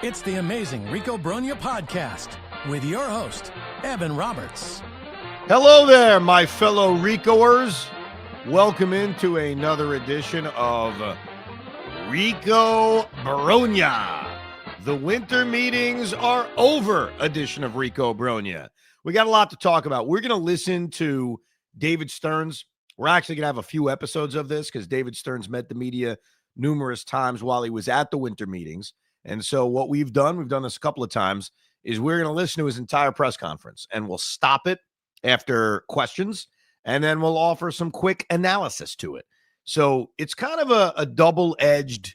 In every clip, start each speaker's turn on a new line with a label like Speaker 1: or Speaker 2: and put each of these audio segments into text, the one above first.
Speaker 1: It's the amazing Rico Brogna podcast with your host, Evan Roberts.
Speaker 2: Hello there, my fellow Ricoers. Welcome into another edition of Rico Brogna. The winter meetings are over edition of Rico Brogna. We got a lot to talk about. We're going to listen to David Stearns. We're actually going to have a few episodes of this because David Stearns met the media numerous times while he was at the winter meetings. And so what we've done this a couple of times, is we're going to listen to his entire press conference and we'll stop it after questions and then we'll offer some quick analysis to it. So it's kind of a double-edged,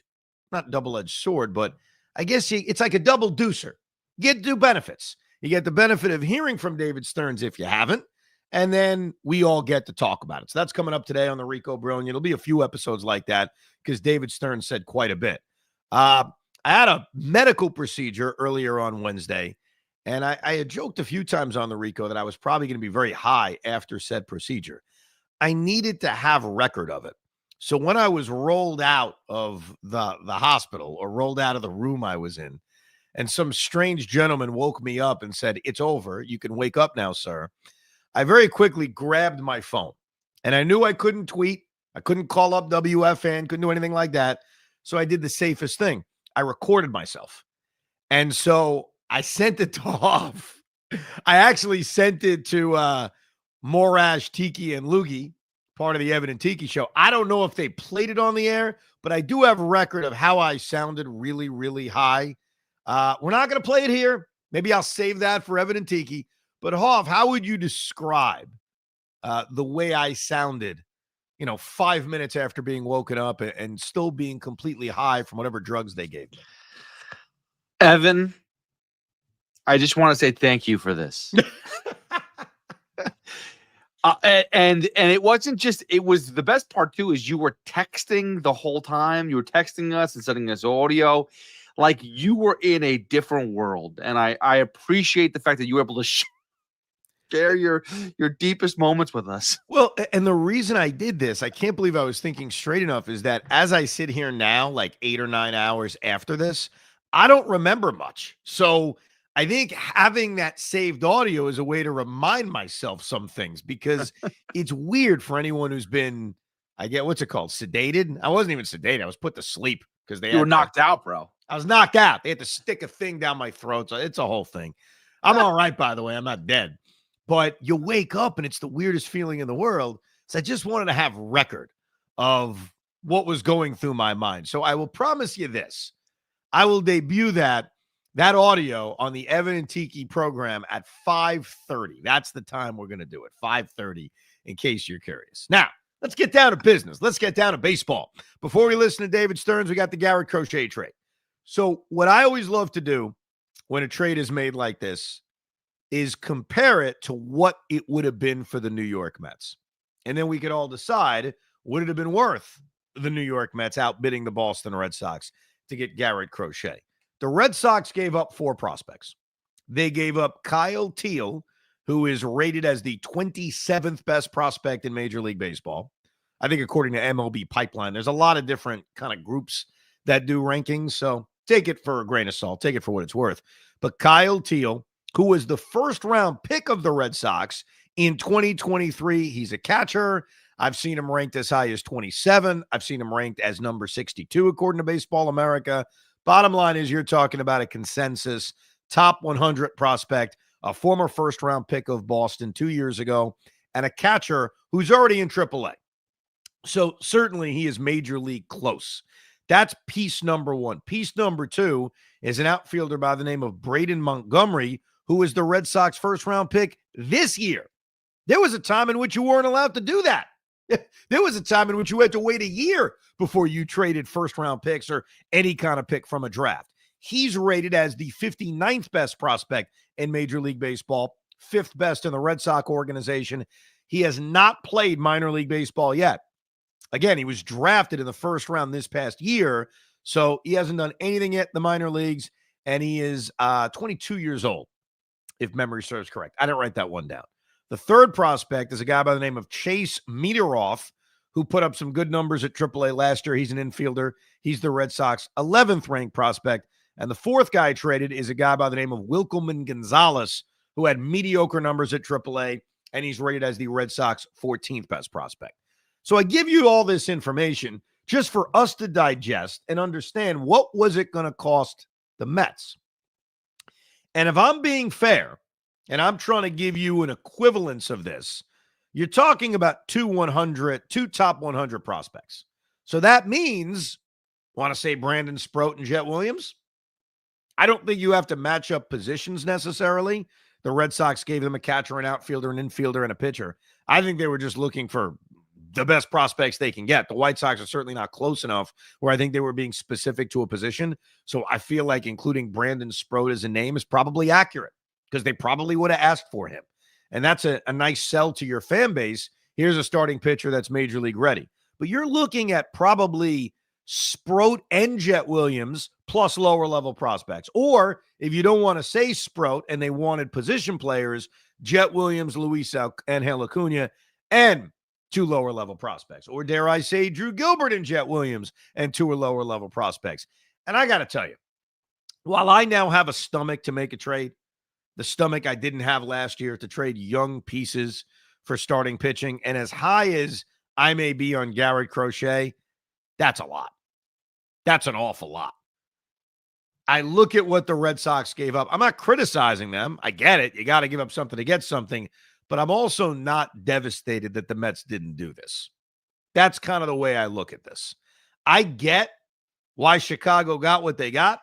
Speaker 2: not double-edged sword, but I guess it's like a double deucer. You get two benefits. You get the benefit of hearing from David Stearns if you haven't, and then we all get to talk about it. So that's coming up today on the Rico Brogna. It'll be a few episodes like that because David Stearns said quite a bit. I had a medical procedure earlier on Wednesday, and I had joked a few times on the Rico that I was probably going to be very high after said procedure. I needed to have a record of it. So when I was rolled out of the hospital or rolled out of the room I was in, and some strange gentleman woke me up and said, "It's over. You can wake up now, sir," I very quickly grabbed my phone, and I knew I couldn't tweet. I couldn't call up WFN, couldn't do anything like that. So I did the safest thing. I recorded myself. And so I sent it to off. I actually sent it to Morash, Tiki, and Loogie, part of the Evan and Tiki show. I don't know if they played it on the air, but I do have a record of how I sounded really, really high. We're not going to play it here. Maybe I'll save that for Evan and Tiki. But Hoff, how would you describe the way I sounded 5 minutes after being woken up and still being completely high from whatever drugs they gave me?
Speaker 3: Evan, I just want to say thank you for this. And it wasn't just, it was the best part too, is you were texting the whole time. You were texting us and sending us audio. Like you were in a different world. And I appreciate the fact that you were able to share your deepest moments with us.
Speaker 2: Well, and the reason I did this, I can't believe I was thinking straight enough, is that as I sit here now, like 8 or 9 hours after this, I don't remember much. So I think having that saved audio is a way to remind myself some things, because it's weird for anyone who's been, what's it called? Sedated? I wasn't even sedated. I was put to sleep because
Speaker 3: you were knocked out, bro.
Speaker 2: I was knocked out. They had to stick a thing down my throat. So it's a whole thing. I'm all right, by the way. I'm not dead. But you wake up and it's the weirdest feeling in the world. So I just wanted to have record of what was going through my mind. So I will promise you this. I will debut that audio on the Evan and Tiki program at 5:30. That's the time we're going to do it, 5:30, in case you're curious. Now, let's get down to business. Let's get down to baseball. Before we listen to David Stearns, we got the Garrett Crochet trade. So what I always love to do when a trade is made like this is compare it to what it would have been for the New York Mets. And then we could all decide, would it have been worth the New York Mets outbidding the Boston Red Sox to get Garrett Crochet? The Red Sox gave up 4 prospects. They gave up Kyle Teal, who is rated as the 27th best prospect in Major League Baseball. I think according to MLB Pipeline, there's a lot of different kind of groups that do rankings. So take it for a grain of salt. Take it for what it's worth. But Kyle Teal, who was the first-round pick of the Red Sox in 2023. He's a catcher. I've seen him ranked as high as 27. I've seen him ranked as number 62, according to Baseball America. Bottom line is you're talking about a consensus top 100 prospect, a former first-round pick of Boston 2 years ago, and a catcher who's already in AAA. So certainly he is major league close. That's piece number one. Piece number two is an outfielder by the name of Braden Montgomery, who was the Red Sox first-round pick this year. There was a time in which you weren't allowed to do that. There was a time in which you had to wait a year before you traded first-round picks or any kind of pick from a draft. He's rated as the 59th best prospect in Major League Baseball, 5th best in the Red Sox organization. He has not played minor league baseball yet. Again, he was drafted in the first round this past year, so he hasn't done anything yet in the minor leagues, and he is 22 years old, if memory serves correct. I didn't write that one down. The third prospect is a guy by the name of Chase Meteoroff, who put up some good numbers at AAA last year. He's an infielder. He's the Red Sox 11th ranked prospect. And the fourth guy traded is a guy by the name of Wilkelman Gonzalez, who had mediocre numbers at AAA, and he's rated as the Red Sox 14th best prospect. So I give you all this information just for us to digest and understand what was it going to cost the Mets. And if I'm being fair, and I'm trying to give you an equivalence of this, you're talking about two top 100 prospects. So that means, want to say Brandon Sproat and Jet Williams? I don't think you have to match up positions necessarily. The Red Sox gave them a catcher, an outfielder, an infielder, and a pitcher. I think they were just looking for the best prospects they can get. The White Sox are certainly not close enough where I think they were being specific to a position. So I feel like including Brandon Sproat as a name is probably accurate because they probably would have asked for him. And that's a nice sell to your fan base. Here's a starting pitcher that's major league ready. But you're looking at probably Sproat and Jet Williams plus lower level prospects. Or if you don't want to say Sproat and they wanted position players, Jet Williams, Luis Angel Acuna, and two lower level prospects. Or dare I say Drew Gilbert and Jet Williams and two lower level prospects. And I got to tell you, while I now have a stomach to make a trade, the stomach I didn't have last year to trade young pieces for starting pitching, and as high as I may be on Garrett Crochet, that's a lot. That's an awful lot. I look at what the Red Sox gave up. I'm not criticizing them. I get it. You got to give up something to get something. But I'm also not devastated that the Mets didn't do this. That's kind of the way I look at this. I get why Chicago got what they got.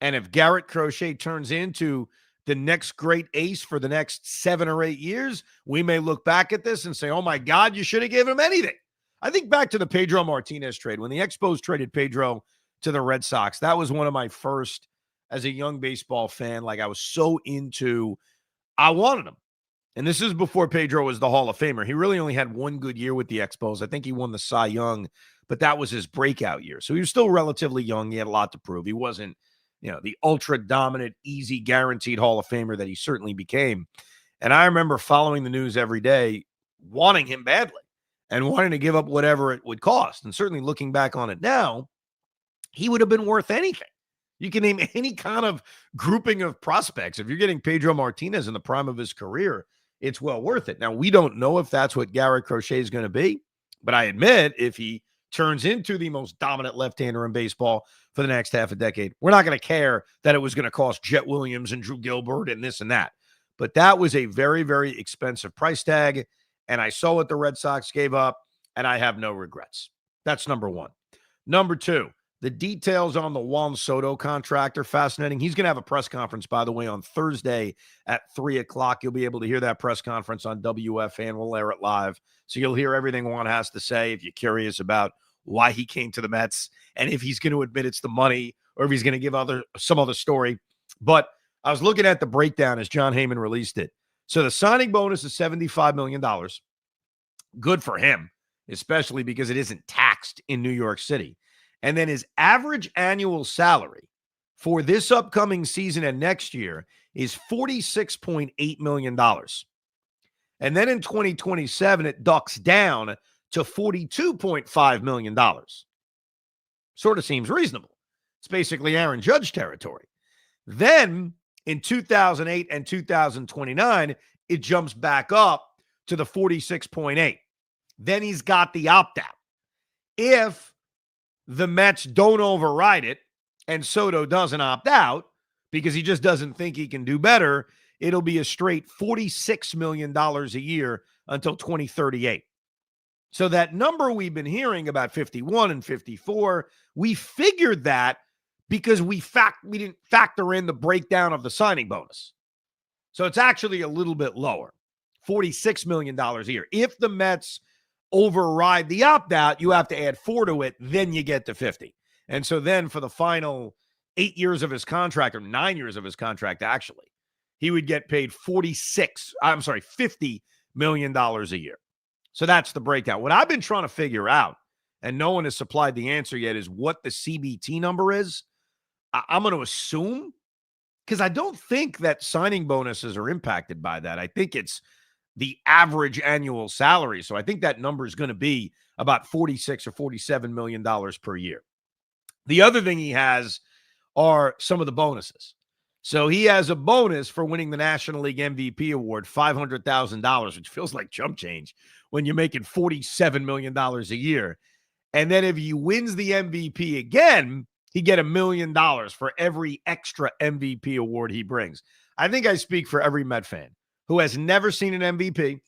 Speaker 2: And if Garrett Crochet turns into the next great ace for the next 7 or 8 years, we may look back at this and say, oh my God, you should have given him anything. I think back to the Pedro Martinez trade. When the Expos traded Pedro to the Red Sox, that was one of my first, as a young baseball fan, like I was so into, I wanted him. And this is before Pedro was the Hall of Famer. He really only had one good year with the Expos. I think he won the Cy Young, but that was his breakout year. So he was still relatively young. He had a lot to prove. He wasn't, the ultra dominant, easy, guaranteed Hall of Famer that he certainly became. And I remember following the news every day, wanting him badly and wanting to give up whatever it would cost. And certainly looking back on it now, he would have been worth anything. You can name any kind of grouping of prospects. If you're getting Pedro Martinez in the prime of his career, it's well worth it. Now, we don't know if that's what Garrett Crochet is going to be, but I admit if he turns into the most dominant left-hander in baseball for the next half a decade, we're not going to care that it was going to cost Jet Williams and Drew Gilbert and this and that. But that was a very, very expensive price tag, and I saw what the Red Sox gave up, and I have no regrets. That's number one. Number two, the details on the Juan Soto contract are fascinating. He's going to have a press conference, by the way, on Thursday at 3 o'clock. You'll be able to hear that press conference on WFAN. We'll air it live. So you'll hear everything Juan has to say if you're curious about why he came to the Mets and if he's going to admit it's the money or if he's going to give some other story. But I was looking at the breakdown as John Heyman released it. So the signing bonus is $75 million. Good for him, especially because it isn't taxed in New York City. And then his average annual salary for this upcoming season and next year is $46.8 million. And then in 2027, it ducks down to $42.5 million. Sort of seems reasonable. It's basically Aaron Judge territory. Then in 2008 and 2029, it jumps back up to the 46.8. Then he's got the opt-out. If the Mets don't override it and Soto doesn't opt out because he just doesn't think he can do better, it'll be a straight $46 million a year until 2038. So that number we've been hearing about 51 and 54, we figured that because we didn't factor in the breakdown of the signing bonus. So it's actually a little bit lower, $46 million a year. If the Mets override the opt-out, you have to add 4 to it, then you get to 50. And so then for the final 8 years of his contract, or 9 years of his contract, actually, he would get paid $50 million a year. So that's the breakdown. What I've been trying to figure out, and no one has supplied the answer yet, is what the CBT number is. I'm going to assume, because I don't think that signing bonuses are impacted by that. I think it's the average annual salary. So I think that number is going to be about $46 or $47 million per year. The other thing he has are some of the bonuses. So he has a bonus for winning the National League MVP award, $500,000, which feels like chump change when you're making $47 million a year. And then if he wins the MVP again, he get $1 million for every extra MVP award he brings. I think I speak for every Met fan who has never seen an MVP.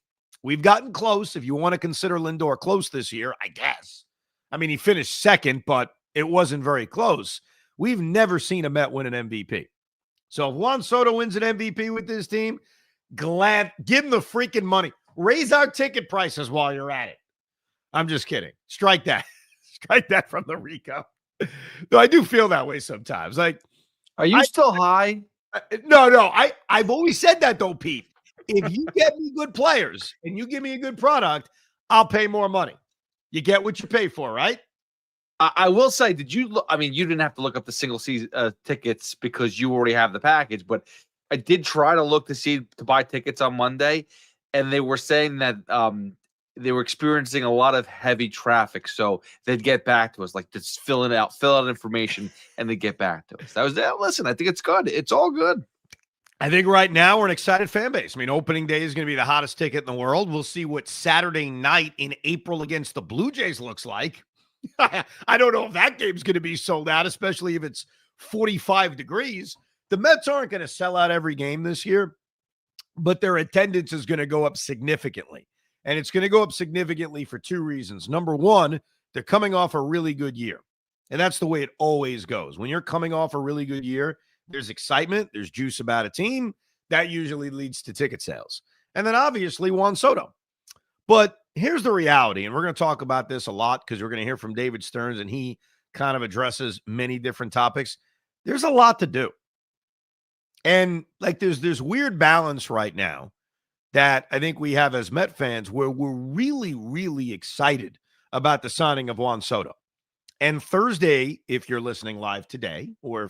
Speaker 2: We've gotten close. If you want to consider Lindor close this year, I guess. I mean, he finished second, but it wasn't very close. We've never seen a Met win an MVP. So if Juan Soto wins an MVP with this team, glad, give him the freaking money. Raise our ticket prices while you're at it. I'm just kidding. Strike that. Strike that from the Rico. No, I do feel that way sometimes. Like,
Speaker 3: are you still high?
Speaker 2: No. I've always said that though, Pete. If you get me good players and you give me a good product, I'll pay more money. You get what you pay for, right?
Speaker 3: I will say, did you look? I mean, you didn't have to look up the single season tickets because you already have the package, but I did try to look to buy tickets on Monday, and they were saying that they were experiencing a lot of heavy traffic, so they'd get back to us, like just fill out information, and they get back to us. Listen, I think it's good. It's all good.
Speaker 2: I think right now we're an excited fan base. I mean, opening day is going to be the hottest ticket in the world. We'll see what Saturday night in April against the Blue Jays looks like. I don't know if that game's going to be sold out, especially if it's 45 degrees. The Mets aren't going to sell out every game this year, but their attendance is going to go up significantly. And it's going to go up significantly for two reasons. Number one, they're coming off a really good year. And that's the way it always goes. When you're coming off a really good year, there's excitement, there's juice about a team. That usually leads to ticket sales. And then obviously Juan Soto. But here's the reality, and we're going to talk about this a lot because we're going to hear from David Stearns, and he kind of addresses many different topics. There's a lot to do. And like there's this weird balance right now that I think we have as Met fans where we're really, really excited about the signing of Juan Soto. And Thursday, if you're listening live today or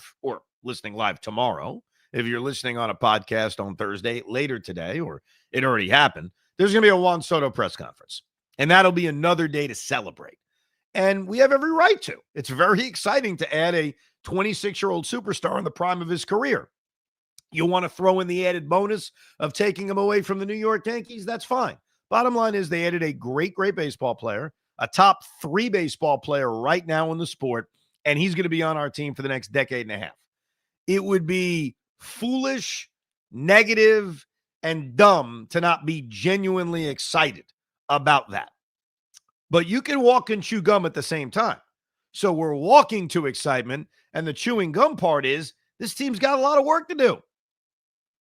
Speaker 2: listening live tomorrow, if you're listening on a podcast on Thursday, later today, or it already happened, there's going to be a Juan Soto press conference. And that'll be another day to celebrate. And we have every right to. It's very exciting to add a 26-year-old superstar in the prime of his career. You want to throw in the added bonus of taking him away from the New York Yankees? That's fine. Bottom line is they added a great, great baseball player, a top 3 baseball player right now in the sport, and he's going to be on our team for the next decade and a half. It would be foolish, negative, and dumb to not be genuinely excited about that. But you can walk and chew gum at the same time. So we're walking to excitement, and the chewing gum part is this team's got a lot of work to do.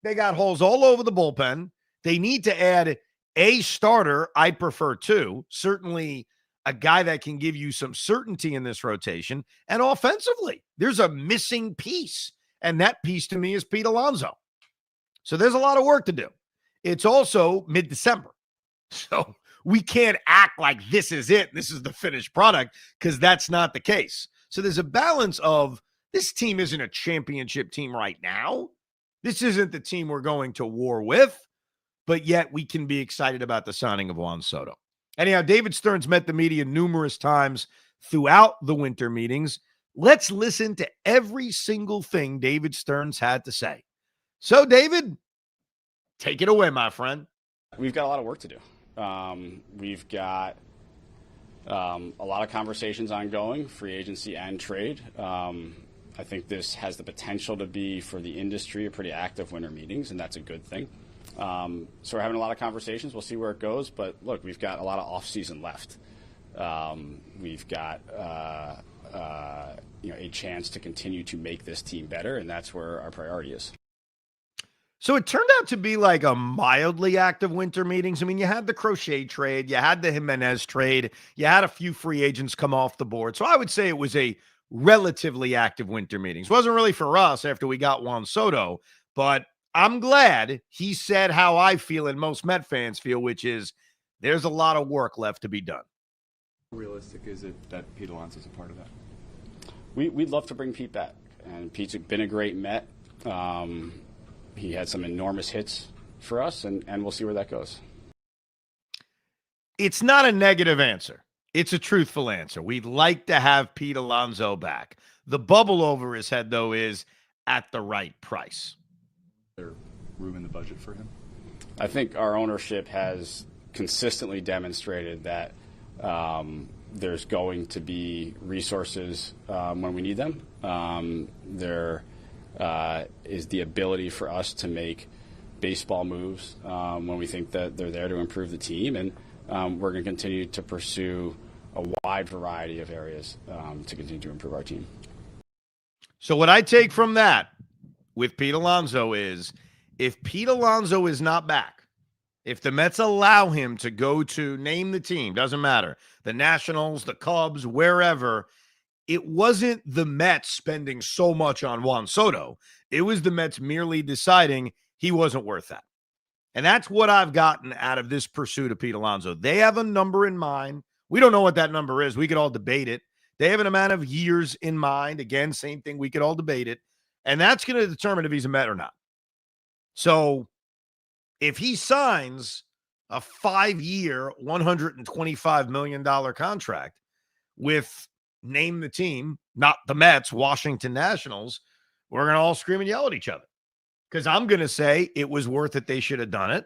Speaker 2: They got holes all over the bullpen. They need to add a starter. I'd prefer 2. Certainly a guy that can give you some certainty in this rotation. And offensively, there's a missing piece. And that piece to me is Pete Alonso. So there's a lot of work to do. It's also mid-December. So we can't act like this is it. This is the finished product because that's not the case. So there's a balance of this team isn't a championship team right now. This isn't the team we're going to war with, but yet we can be excited about the signing of Juan Soto. Anyhow, David Stearns met the media numerous times throughout the winter meetings. Let's listen to every single thing David Stearns had to say. So, David, take it away, my friend.
Speaker 4: We've got a lot of work to do. We've got a lot of conversations ongoing, free agency and trade. I think this has the potential to be, for the industry, a pretty active winter meetings, and that's a good thing. So we're having a lot of conversations. We'll see where it goes. But, look, we've got a lot of off-season left. We've got a chance to continue to make this team better, and that's where our priority is.
Speaker 2: So it turned out to be like a mildly active winter meetings. I mean, you had the Crochet trade, you had the Jimenez trade, you had a few free agents come off the board. So I would say it was a relatively active winter meetings. Wasn't really for us after we got Juan Soto, but I'm glad he said how I feel and most Met fans feel, which is there's a lot of work left to be done.
Speaker 5: How realistic is it that Pete Alonso is a part of that?
Speaker 4: We'd love to bring Pete back, and Pete's been a great Met. He had some enormous hits for us, and we'll see where that goes.
Speaker 2: It's not a negative answer. It's a truthful answer. We'd like to have Pete Alonso back. The bubble over his head, though, is at the right price.
Speaker 5: Is there room in the budget for him?
Speaker 4: I think our ownership has consistently demonstrated that there's going to be resources when we need them. There is the ability for us to make baseball moves when we think that they're there to improve the team, and we're going to continue to pursue a wide variety of areas to continue to improve our team.
Speaker 2: So what I take from that with Pete Alonso is, if Pete Alonso is not back, if the Mets allow him to go to, name the team, doesn't matter, the Nationals, the Cubs, wherever, it wasn't the Mets spending so much on Juan Soto. It was the Mets merely deciding he wasn't worth that. And that's what I've gotten out of this pursuit of Pete Alonso. They have a number in mind. We don't know what that number is. We could all debate it. They have an amount of years in mind. Again, same thing. We could all debate it. And that's going to determine if he's a Met or not. So if he signs a 5-year, $125 million contract with, name the team, not the Mets, Washington Nationals, we're going to all scream and yell at each other. Because I'm going to say it was worth it. They should have done it.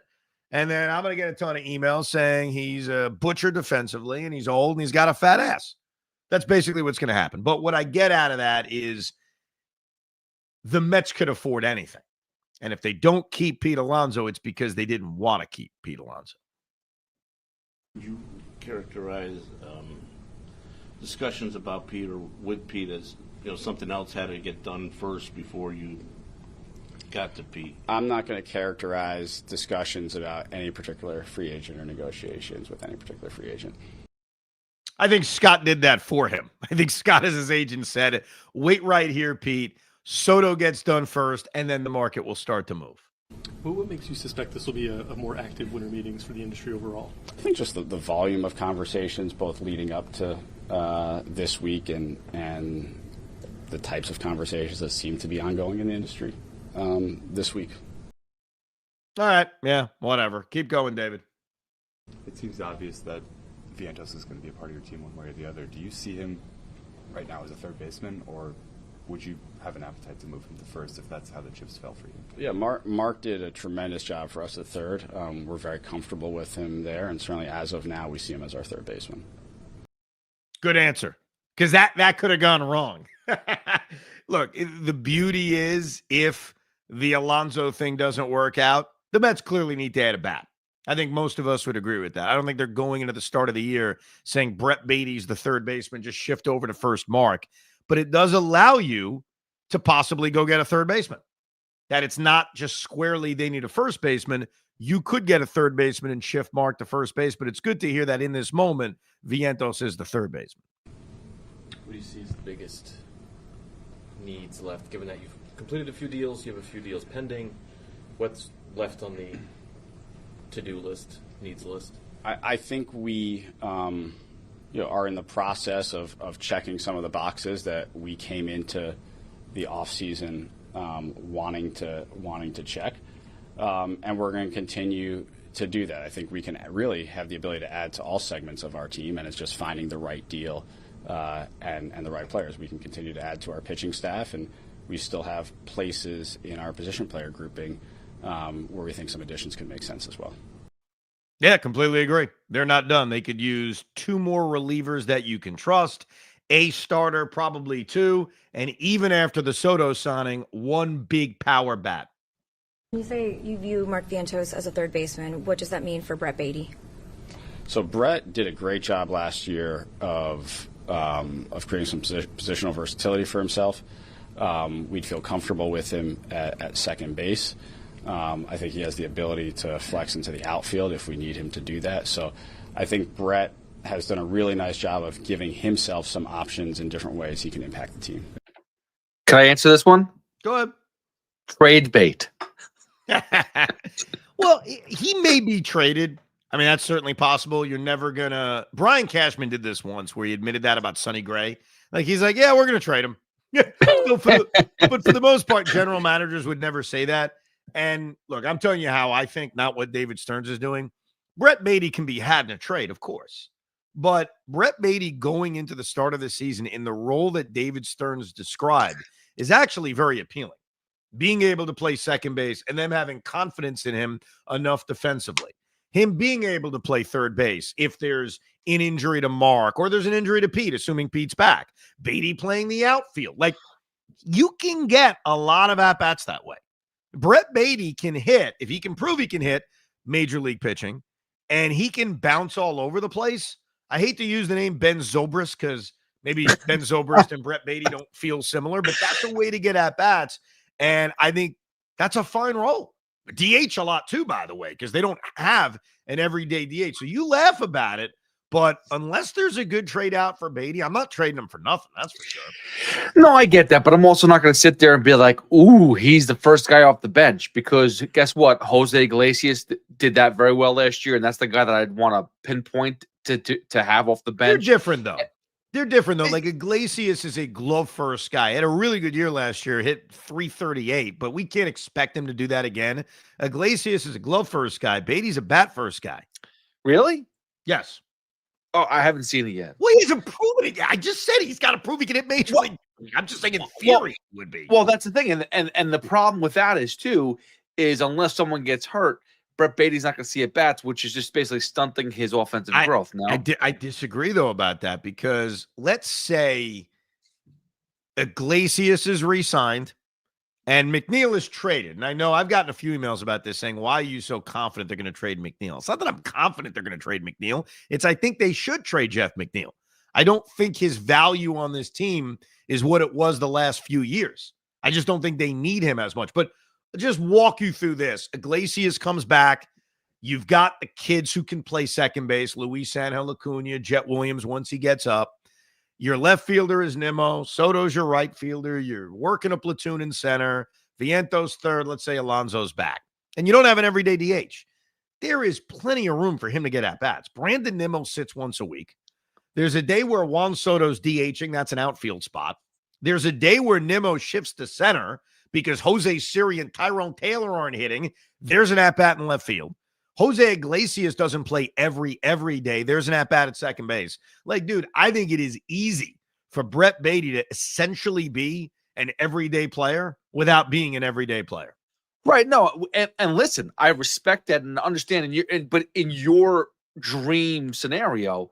Speaker 2: And then I'm going to get a ton of emails saying he's a butcher defensively and he's old and he's got a fat ass. That's basically what's going to happen. But what I get out of that is the Mets could afford anything. And if they don't keep Pete Alonso, it's because they didn't want to keep Pete Alonso.
Speaker 6: You characterize discussions about Pete or with Pete as, something else had to get done first before you got to Pete.
Speaker 4: I'm not going to characterize discussions about any particular free agent or negotiations with any particular free agent.
Speaker 2: I think Scott did that for him. I think Scott, as his agent, said, wait right here, Pete. Soto gets done first, and then the market will start to move.
Speaker 7: Well, what makes you suspect this will be a more active winter meetings for the industry overall?
Speaker 4: I think just the volume of conversations, both leading up to this week and the types of conversations that seem to be ongoing in the industry this week.
Speaker 2: All right. Yeah, whatever. Keep going, David.
Speaker 5: It seems obvious that Vientos is going to be a part of your team one way or the other. Do you see him right now as a third baseman, or would you have an appetite to move him to first if that's how the chips fell for you?
Speaker 4: Yeah, Mark did a tremendous job for us at third. We're very comfortable with him there, and certainly as of now, we see him as our third baseman.
Speaker 2: Good answer, because that could have gone wrong. Look, the beauty is if the Alonso thing doesn't work out, the Mets clearly need to add a bat. I think most of us would agree with that. I don't think they're going into the start of the year saying Brett Baty's the third baseman, just shift over to first Mark. But it does allow you to possibly go get a third baseman. That it's not just squarely they need a first baseman. You could get a third baseman and shift Mark to first base, but it's good to hear that in this moment, Vientos is the third baseman.
Speaker 8: What do you see as the biggest needs left, given that you've completed a few deals, you have a few deals pending? What's left on the to-do list, needs list?
Speaker 4: I think we are in the process of checking some of the boxes that we came into the offseason wanting to check. And we're going to continue to do that. I think we can really have the ability to add to all segments of our team, and it's just finding the right deal and the right players. We can continue to add to our pitching staff, and we still have places in our position player grouping where we think some additions could make sense as well.
Speaker 2: Yeah, completely agree. They're not done. They could use 2 more relievers that you can trust, a starter, probably 2, and even after the Soto signing, 1 big power bat.
Speaker 9: When you say you view Mark Vientos as a third baseman, what does that mean for Brett Baty?
Speaker 4: So Brett did a great job last year of creating some positional versatility for himself. We'd feel comfortable with him at second base. I think he has the ability to flex into the outfield if we need him to do that. So I think Brett has done a really nice job of giving himself some options in different ways he can impact the team.
Speaker 3: Can I answer this one?
Speaker 2: Go ahead.
Speaker 3: Trade bait.
Speaker 2: Well, he may be traded. I mean, that's certainly possible. You're never going to – Brian Cashman did this once where he admitted that about Sonny Gray. Like, he's like, yeah, we're going to trade him. But for the most part, general managers would never say that. And, look, I'm telling you how I think, not what David Stearns is doing. Brett Baty can be had in a trade, of course. But Brett Batty going into the start of the season in the role that David Stearns described is actually very appealing. Being able to play second base and them having confidence in him enough defensively. Him being able to play third base if there's an injury to Mark or there's an injury to Pete, assuming Pete's back. Batty playing the outfield. Like, you can get a lot of at-bats that way. Brett Batty can hit, if he can prove he can hit major league pitching, and he can bounce all over the place. I hate to use the name Ben Zobrist because maybe Ben Zobrist and Brett Batty don't feel similar, but that's a way to get at-bats. And I think that's a fine role. DH a lot too, by the way, because they don't have an everyday DH. So you laugh about it, but unless there's a good trade out for Batty, I'm not trading him for nothing. That's for sure.
Speaker 3: No, I get that, but I'm also not going to sit there and be like, ooh, he's the first guy off the bench, because guess what? Jose Iglesias did that very well last year, and that's the guy that I'd want to pinpoint to have off the bench.
Speaker 2: They're different, though. Like Iglesias is a glove first guy. Had a really good year last year, hit 338, but we can't expect him to do that again. Iglesias is a glove first guy. Batty's a bat first guy.
Speaker 3: Really?
Speaker 2: Yes.
Speaker 3: Oh, I haven't seen it yet.
Speaker 2: Well, he's proven it. I just said he's got to prove he can hit major league. I'm just saying in theory it would be.
Speaker 3: Well, that's the thing. And the problem with that is unless someone gets hurt, Brett Batty's not going to see at bats, which is just basically stunting his offensive growth. No,
Speaker 2: I disagree, though, about that, because let's say Iglesias is re-signed and McNeil is traded. And I know I've gotten a few emails about this saying, why are you so confident they're going to trade McNeil? It's not that I'm confident they're going to trade McNeil. It's I think they should trade Jeff McNeil. I don't think his value on this team is what it was the last few years. I just don't think they need him as much. But just walk you through this. Iglesias comes back. You've got the kids who can play second base, Luis Angel Acuna, Jet Williams once he gets up. Your left fielder is Nimmo. Soto's your right fielder. You're working a platoon in center. Vientos third. Let's say Alonso's back. And you don't have an everyday DH. There is plenty of room for him to get at-bats. Brandon Nimmo sits once a week. There's a day where Juan Soto's DHing. That's an outfield spot. There's a day where Nimmo shifts to center because Jose Siri and Tyrone Taylor aren't hitting. There's an at-bat in left field. Jose Iglesias doesn't play every day. There's an at-bat at second base. Like, dude, I think it is easy for Brett Batty to essentially be an everyday player without being an everyday player.
Speaker 3: Right. No, and listen, I respect that and understand. But in your dream scenario,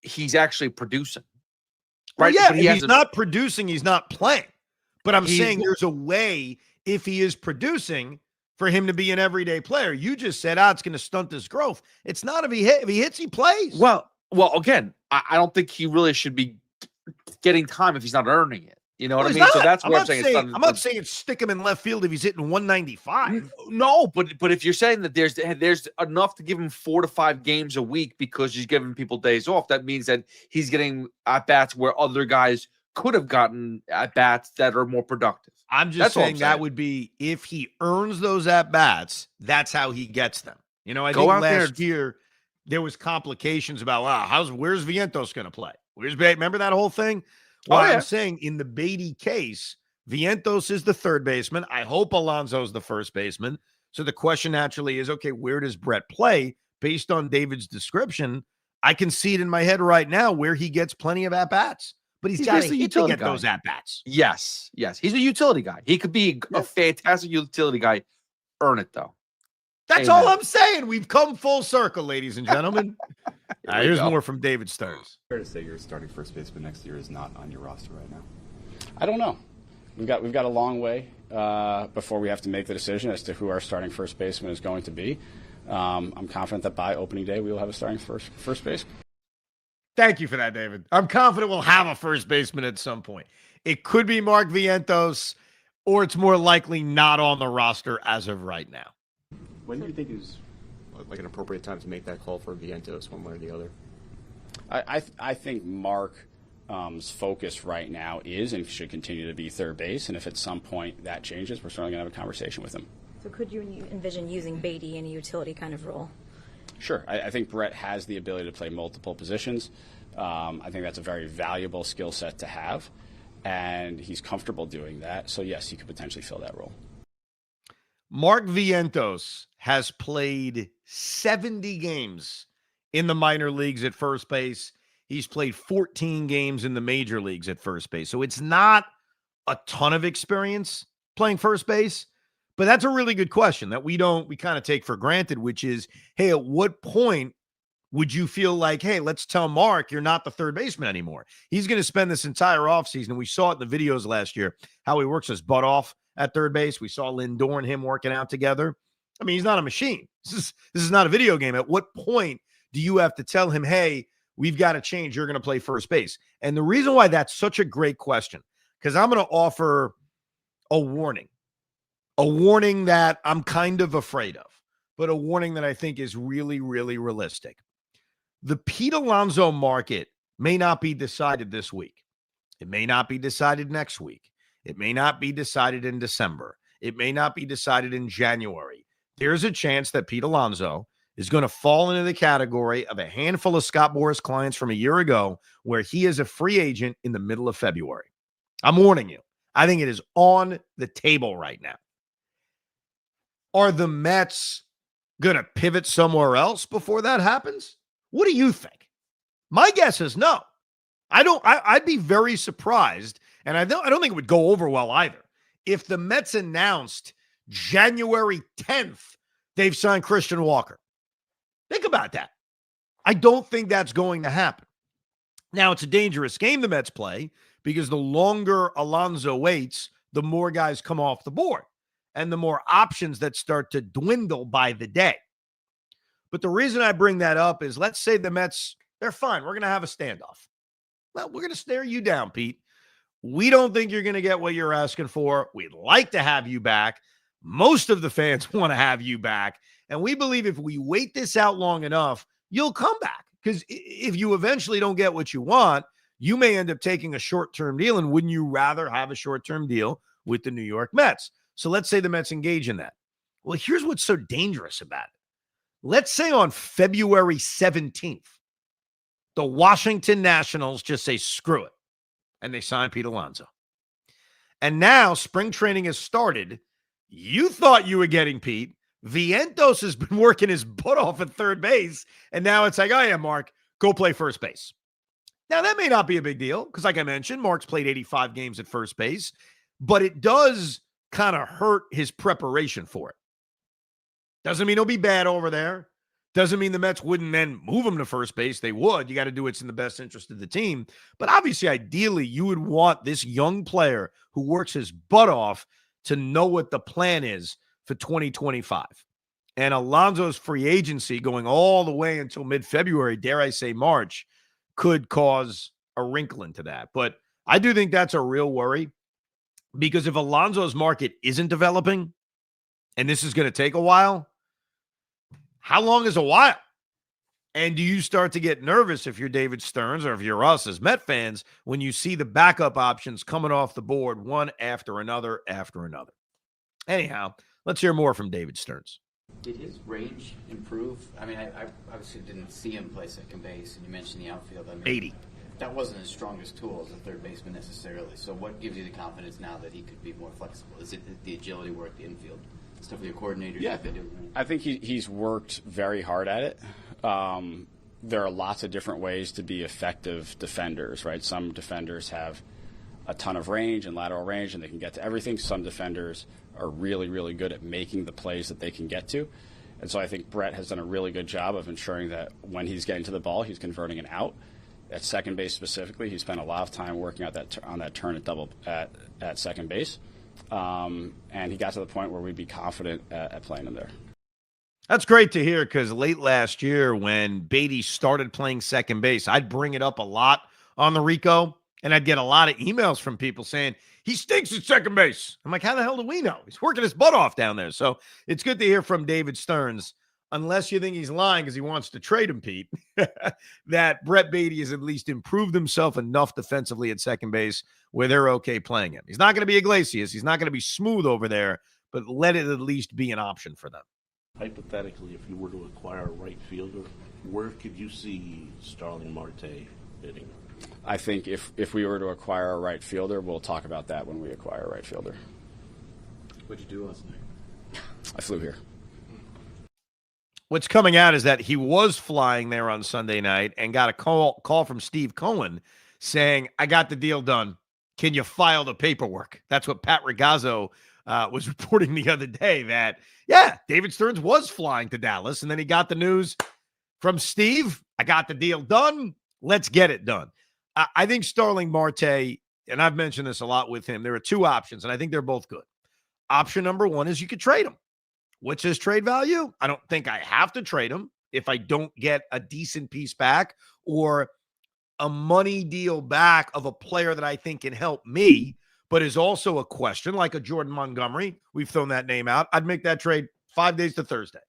Speaker 3: he's actually producing. Right?
Speaker 2: Well, yeah, if he's not producing, he's not playing. But I'm saying there's a way, if he is producing, for him to be an everyday player. You just said, it's going to stunt his growth. It's not if he hits, he plays.
Speaker 3: Well, again, I don't think he really should be getting time if he's not earning it. You know what I mean?
Speaker 2: Not.
Speaker 3: So that's what I'm saying.
Speaker 2: I'm not saying stick him in left field if he's hitting 195.
Speaker 3: No, but if you're saying that there's enough to give him 4 to 5 games a week because he's giving people days off, that means that he's getting at bats where other guys could have gotten at bats that are more productive.
Speaker 2: I'm just saying that would be if he earns those at bats, that's how he gets them. You know, I think last year there was complications about where's Vientos going to play? Remember that whole thing? Well, I'm saying in the Batty case, Vientos is the third baseman. I hope Alonso's the first baseman. So the question naturally is, okay, where does Brett play? Based on David's description, I can see it in my head right now where he gets plenty of at-bats. But he's got to hit to get those at-bats.
Speaker 3: Yes. He's a utility guy. He could be a fantastic utility guy. Earn it, though.
Speaker 2: That's all I'm saying. We've come full circle, ladies and gentlemen. Here's more from David Stearns.
Speaker 5: Fair to say your starting first baseman next year is not on your roster right now?
Speaker 4: I don't know. We've got a long way before we have to make the decision as to who our starting first baseman is going to be. I'm confident that by opening day we will have a starting first baseman.
Speaker 2: Thank you for that, David. I'm confident we'll have a first baseman at some point. It could be Mark Vientos, or it's more likely not on the roster as of right now.
Speaker 10: When do you think is like an appropriate time to make that call for Vientos, one way or the other?
Speaker 4: I think Mark's focus right now is and should continue to be third base, and if at some point that changes, we're certainly going to have a conversation with him.
Speaker 9: So could you envision using Batty in a utility kind of role?
Speaker 4: Sure. I think Brett has the ability to play multiple positions. I think that's a very valuable skill set to have, and he's comfortable doing that. So, yes, he could potentially fill that role.
Speaker 2: Mark Vientos has played 70 games in the minor leagues at first base. He's played 14 games in the major leagues at first base. So it's not a ton of experience playing first base, but that's a really good question that we kind of take for granted, which is, hey, at what point would you feel like, hey, let's tell Mark you're not the third baseman anymore? He's going to spend this entire offseason, and we saw it in the videos last year, how he works his butt off at third base. We saw Lindor and him working out together. I mean, he's not a machine. This is not a video game. At what point do you have to tell him, hey, we've got to change, you're going to play first base? And the reason why that's such a great question, because I'm going to offer a warning that I'm kind of afraid of, but a warning that I think is really, really realistic. The Pete Alonso market may not be decided this week. It may not be decided next week. It may not be decided in December. It may not be decided in January. There's a chance that Pete Alonso is going to fall into the category of a handful of Scott Boras clients from a year ago, where he is a free agent in the middle of February. I'm warning you. I think it is on the table right now. Are the Mets going to pivot somewhere else before that happens? What do you think? My guess is no. I'd be very surprised, and I don't think it would go over well either, if the Mets announced January 10th they've signed Christian Walker. Think about that. I don't think that's going to happen. Now, it's a dangerous game the Mets play, because the longer Alonso waits, the more guys come off the board and the more options that start to dwindle by the day. But the reason I bring that up is, let's say the Mets, they're fine. We're going to have a standoff. Well, we're going to stare you down, Pete. We don't think you're going to get what you're asking for. We'd like to have you back. Most of the fans want to have you back. And we believe if we wait this out long enough, you'll come back. Because if you eventually don't get what you want, you may end up taking a short-term deal. And wouldn't you rather have a short-term deal with the New York Mets? So let's say the Mets engage in that. Well, here's what's so dangerous about it. Let's say on February 17th, the Washington Nationals just say, screw it, and they sign Pete Alonso. And now spring training has started. You thought you were getting Pete. Vientos has been working his butt off at third base, and now it's like, oh yeah, Mark, go play first base. Now, that may not be a big deal, because like I mentioned, Mark's played 85 games at first base, but it does kind of hurt his preparation for it. Doesn't mean he'll be bad over there. Doesn't mean the Mets wouldn't then move him to first base. They would. You got to do what's in the best interest of the team. But obviously, ideally, you would want this young player who works his butt off to know what the plan is for 2025. And Alonso's free agency going all the way until mid-February, dare I say March, could cause a wrinkle into that. But I do think that's a real worry, because if Alonso's market isn't developing, and this is going to take a while, how long is a while? And do you start to get nervous if you're David Stearns, or if you're us as Met fans, when you see the backup options coming off the board one after another after another? Anyhow, let's hear more from David Stearns.
Speaker 11: Did his range improve? I mean, I obviously didn't see him play second base, and you mentioned the outfield. I mean,
Speaker 2: 80.
Speaker 11: That wasn't his strongest tool as a third baseman necessarily. So what gives you the confidence now that he could be more flexible? Is it the agility work, the infield stuff with your coordinators?
Speaker 4: Yeah, I think he's worked very hard at it. There are lots of different ways to be effective defenders, right? Some defenders have a ton of range and lateral range, and they can get to everything. Some defenders are really, really good at making the plays that they can get to. And so I think Brett has done a really good job of ensuring that when he's getting to the ball, he's converting it out. At second base specifically, he spent a lot of time working out on that turn at second base. And he got to the point where we'd be confident at playing him there.
Speaker 2: That's great to hear, because late last year when Batty started playing second base, I'd bring it up a lot on the Rico, and I'd get a lot of emails from people saying, he stinks at second base. I'm like, how the hell do we know? He's working his butt off down there. So it's good to hear from David Stearns, unless you think he's lying because he wants to trade him, Pete, that Brett Batty has at least improved himself enough defensively at second base where they're okay playing him. He's not going to be Iglesias. He's not going to be smooth over there, but let it at least be an option for them.
Speaker 6: Hypothetically, if you were to acquire a right fielder, where could you see Starling Marte hitting?
Speaker 4: I think if we were to acquire a right fielder, we'll talk about that when we acquire a right fielder.
Speaker 8: What'd you do last night?
Speaker 4: I flew here.
Speaker 2: what's coming out is that he was flying there on Sunday night and got a call from Steve Cohen saying, I got the deal done. Can you file the paperwork? That's what Pat Ragazzo was reporting the other day, that, yeah, David Stearns was flying to Dallas, and then he got the news from Steve, I got the deal done. Let's get it done. I think Starling Marte, and I've mentioned this a lot with him, there are two options, and I think they're both good. Option number one is you could trade him. What's his trade value? I don't think I have to trade him if I don't get a decent piece back or a money deal back of a player that I think can help me, but is also a question, like a Jordan Montgomery. We've thrown that name out. I'd make that trade 5 days to Thursday.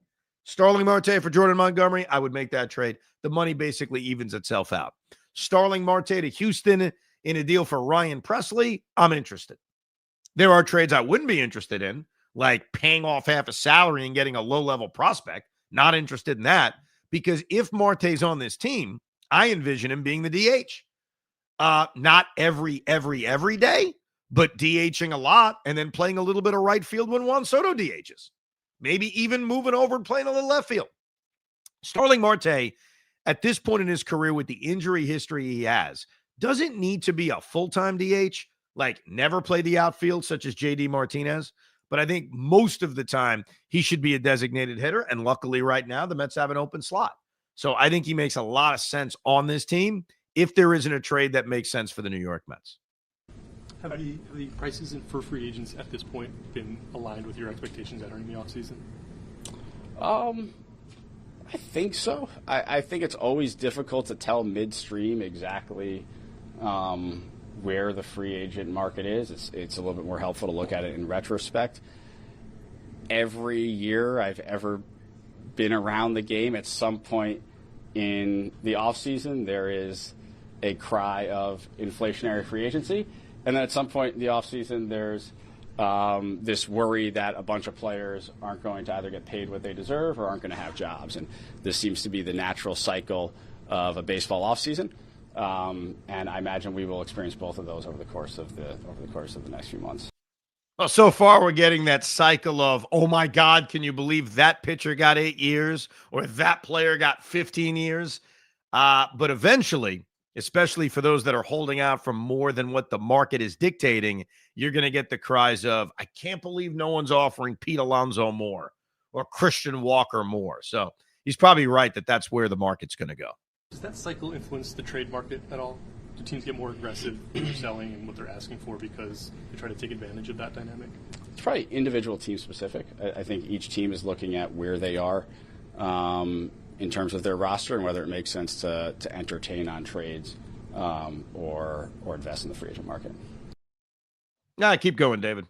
Speaker 2: Starling Marte for Jordan Montgomery, I would make that trade. The money basically evens itself out. Starling Marte to Houston in a deal for Ryan Presley, I'm interested. There are trades I wouldn't be interested in, like paying off half a salary and getting a low-level prospect. Not interested in that, because if Marte's on this team, I envision him being the DH. Not every day, but DHing a lot and then playing a little bit of right field when Juan Soto DHs. Maybe even moving over and playing a little left field. Starling Marte, at this point in his career with the injury history he has, doesn't need to be a full-time DH, like never play the outfield, such as J.D. Martinez. But I think most of the time he should be a designated hitter. And luckily right now, the Mets have an open slot. So I think he makes a lot of sense on this team if there isn't a trade that makes sense for the New York Mets.
Speaker 7: Have the prices for free agents at this point been aligned with your expectations entering the offseason?
Speaker 4: I think so. I think it's always difficult to tell midstream exactly where the free agent market is. It's a little bit more helpful to look at it in retrospect. Every year I've ever been around the game, at some point in the offseason, there is a cry of inflationary free agency. And then at some point in the offseason, there's this worry that a bunch of players aren't going to either get paid what they deserve or aren't going to have jobs. And this seems to be the natural cycle of a baseball offseason. And I imagine we will experience both of those over the course of the next few months.
Speaker 2: Well, so far we're getting that cycle of, oh my God, can you believe that pitcher got 8 years or that player got 15 years? But eventually, especially for those that are holding out for more than what the market is dictating, you're going to get the cries of, I can't believe no one's offering Pete Alonso more or Christian Walker more. So he's probably right that that's where the market's going to go.
Speaker 7: Does that cycle influence the trade market at all? Do teams get more aggressive when they're selling and what they're asking for because they try to take advantage of that dynamic?
Speaker 4: It's probably individual team specific. I think each team is looking at where they are in terms of their roster and whether it makes sense to entertain on trades or invest in the free agent market.
Speaker 2: Nah, keep going, David.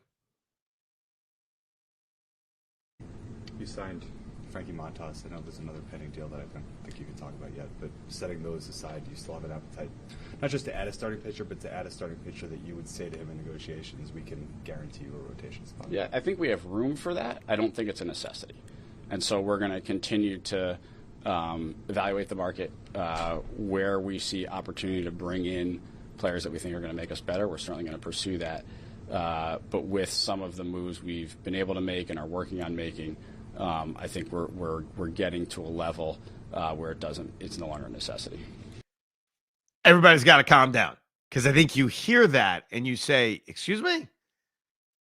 Speaker 5: You signed Frankie Montas. I know there's another pending deal that I don't think you can talk about yet, but setting those aside, do you still have an appetite, not just to add a starting pitcher, but to add a starting pitcher that you would say to him in negotiations, we can guarantee you a rotation spot?
Speaker 4: Yeah, I think we have room for that. I don't think it's a necessity. And so we're going to continue to evaluate the market where we see opportunity to bring in players that we think are going to make us better. We're certainly going to pursue that. But with some of the moves we've been able to make and are working on making, I think we're getting to a level where it's no longer a necessity.
Speaker 2: Everybody's got to calm down, because I think you hear that and you say, excuse me,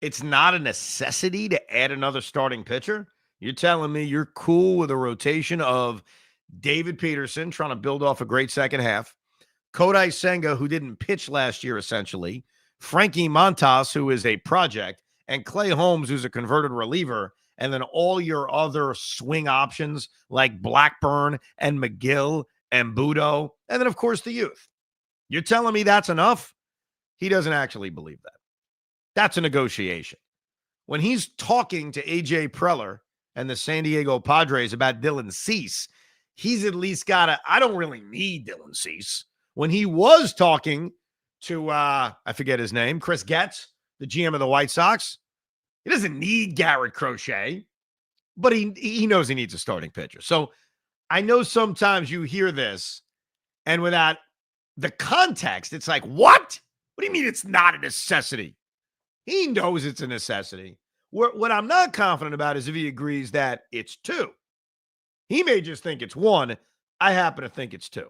Speaker 2: it's not a necessity to add another starting pitcher? You're telling me you're cool with a rotation of David Peterson trying to build off a great second half, Kodai Senga, who didn't pitch last year essentially, Frankie Montas, who is a project, and Clay Holmes, who's a converted reliever, and then all your other swing options like Blackburn and McGill and Budo, and then, of course, the youth. You're telling me that's enough? He doesn't actually believe that. That's a negotiation. When he's talking to A.J. Preller and the San Diego Padres about Dylan Cease, he's at least got I don't really need Dylan Cease. When he was talking to, I forget his name, Chris Getz, the GM of the White Sox, he doesn't need Garrett Crochet, but he knows he needs a starting pitcher. So I know sometimes you hear this, and without the context, it's like, what? What do you mean it's not a necessity? He knows it's a necessity. What I'm not confident about is if he agrees that it's two. He may just think it's 1. I happen to think it's 2.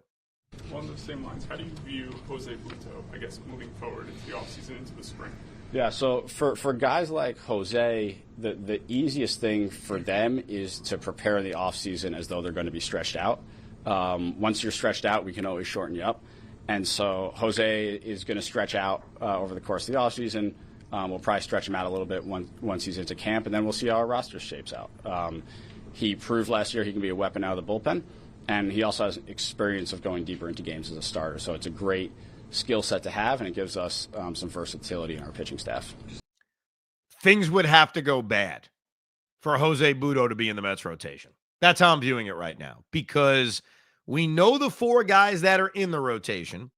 Speaker 12: Along those same lines, how do you view Jose Buto, I guess, moving forward into the offseason, into the spring?
Speaker 4: Yeah, so for guys like Jose, the easiest thing for them is to prepare in the offseason as though they're going to be stretched out. Once you're stretched out, we can always shorten you up. And so Jose is going to stretch out over the course of the offseason. We'll probably stretch him out a little bit once he's into camp, and then we'll see how our roster shapes out. He proved last year he can be a weapon out of the bullpen, and he also has experience of going deeper into games as a starter. So it's a great skill set to have, and it gives us some versatility in our pitching staff.
Speaker 2: Things would have to go bad for Jose Buto to be in the Mets rotation. That's how I'm viewing it right now, because we know the 4 guys that are in the rotation.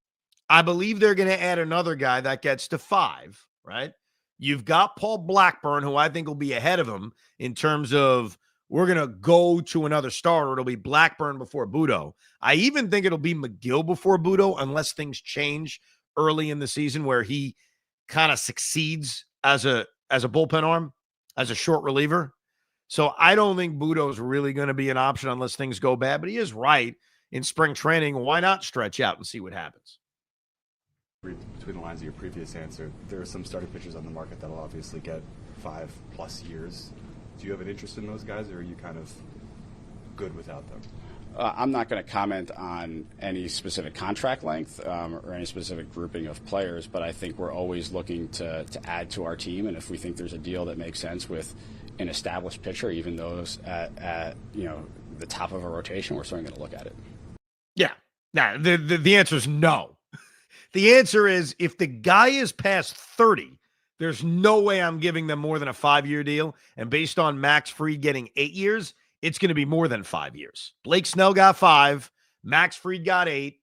Speaker 2: I believe they're going to add another guy that gets to 5, right? You've got Paul Blackburn, who I think will be ahead of him in terms of we're going to go to another starter. It'll be Blackburn before Buto. I even think it'll be McGill before Buto unless things change early in the season where he kind of succeeds as a bullpen arm, as a short reliever. So I don't think Buto's really going to be an option unless things go bad, but he is right. In spring training, why not stretch out and see what happens?
Speaker 5: Between the lines of your previous answer, there are some starting pitchers on the market that will obviously get 5+ years. Do you have an interest in those guys, or are you kind of good without them?
Speaker 4: I'm not going to comment on any specific contract length or any specific grouping of players, but I think we're always looking to add to our team, and if we think there's a deal that makes sense with an established pitcher, even those at the top of a rotation, we're certainly going to look at it.
Speaker 2: Yeah. Now, the answer is no. The answer is if the guy is past 30, there's no way I'm giving them more than a 5-year deal. And based on Max Fried getting 8 years, it's going to be more than 5 years. Blake Snell got 5. Max Fried got 8.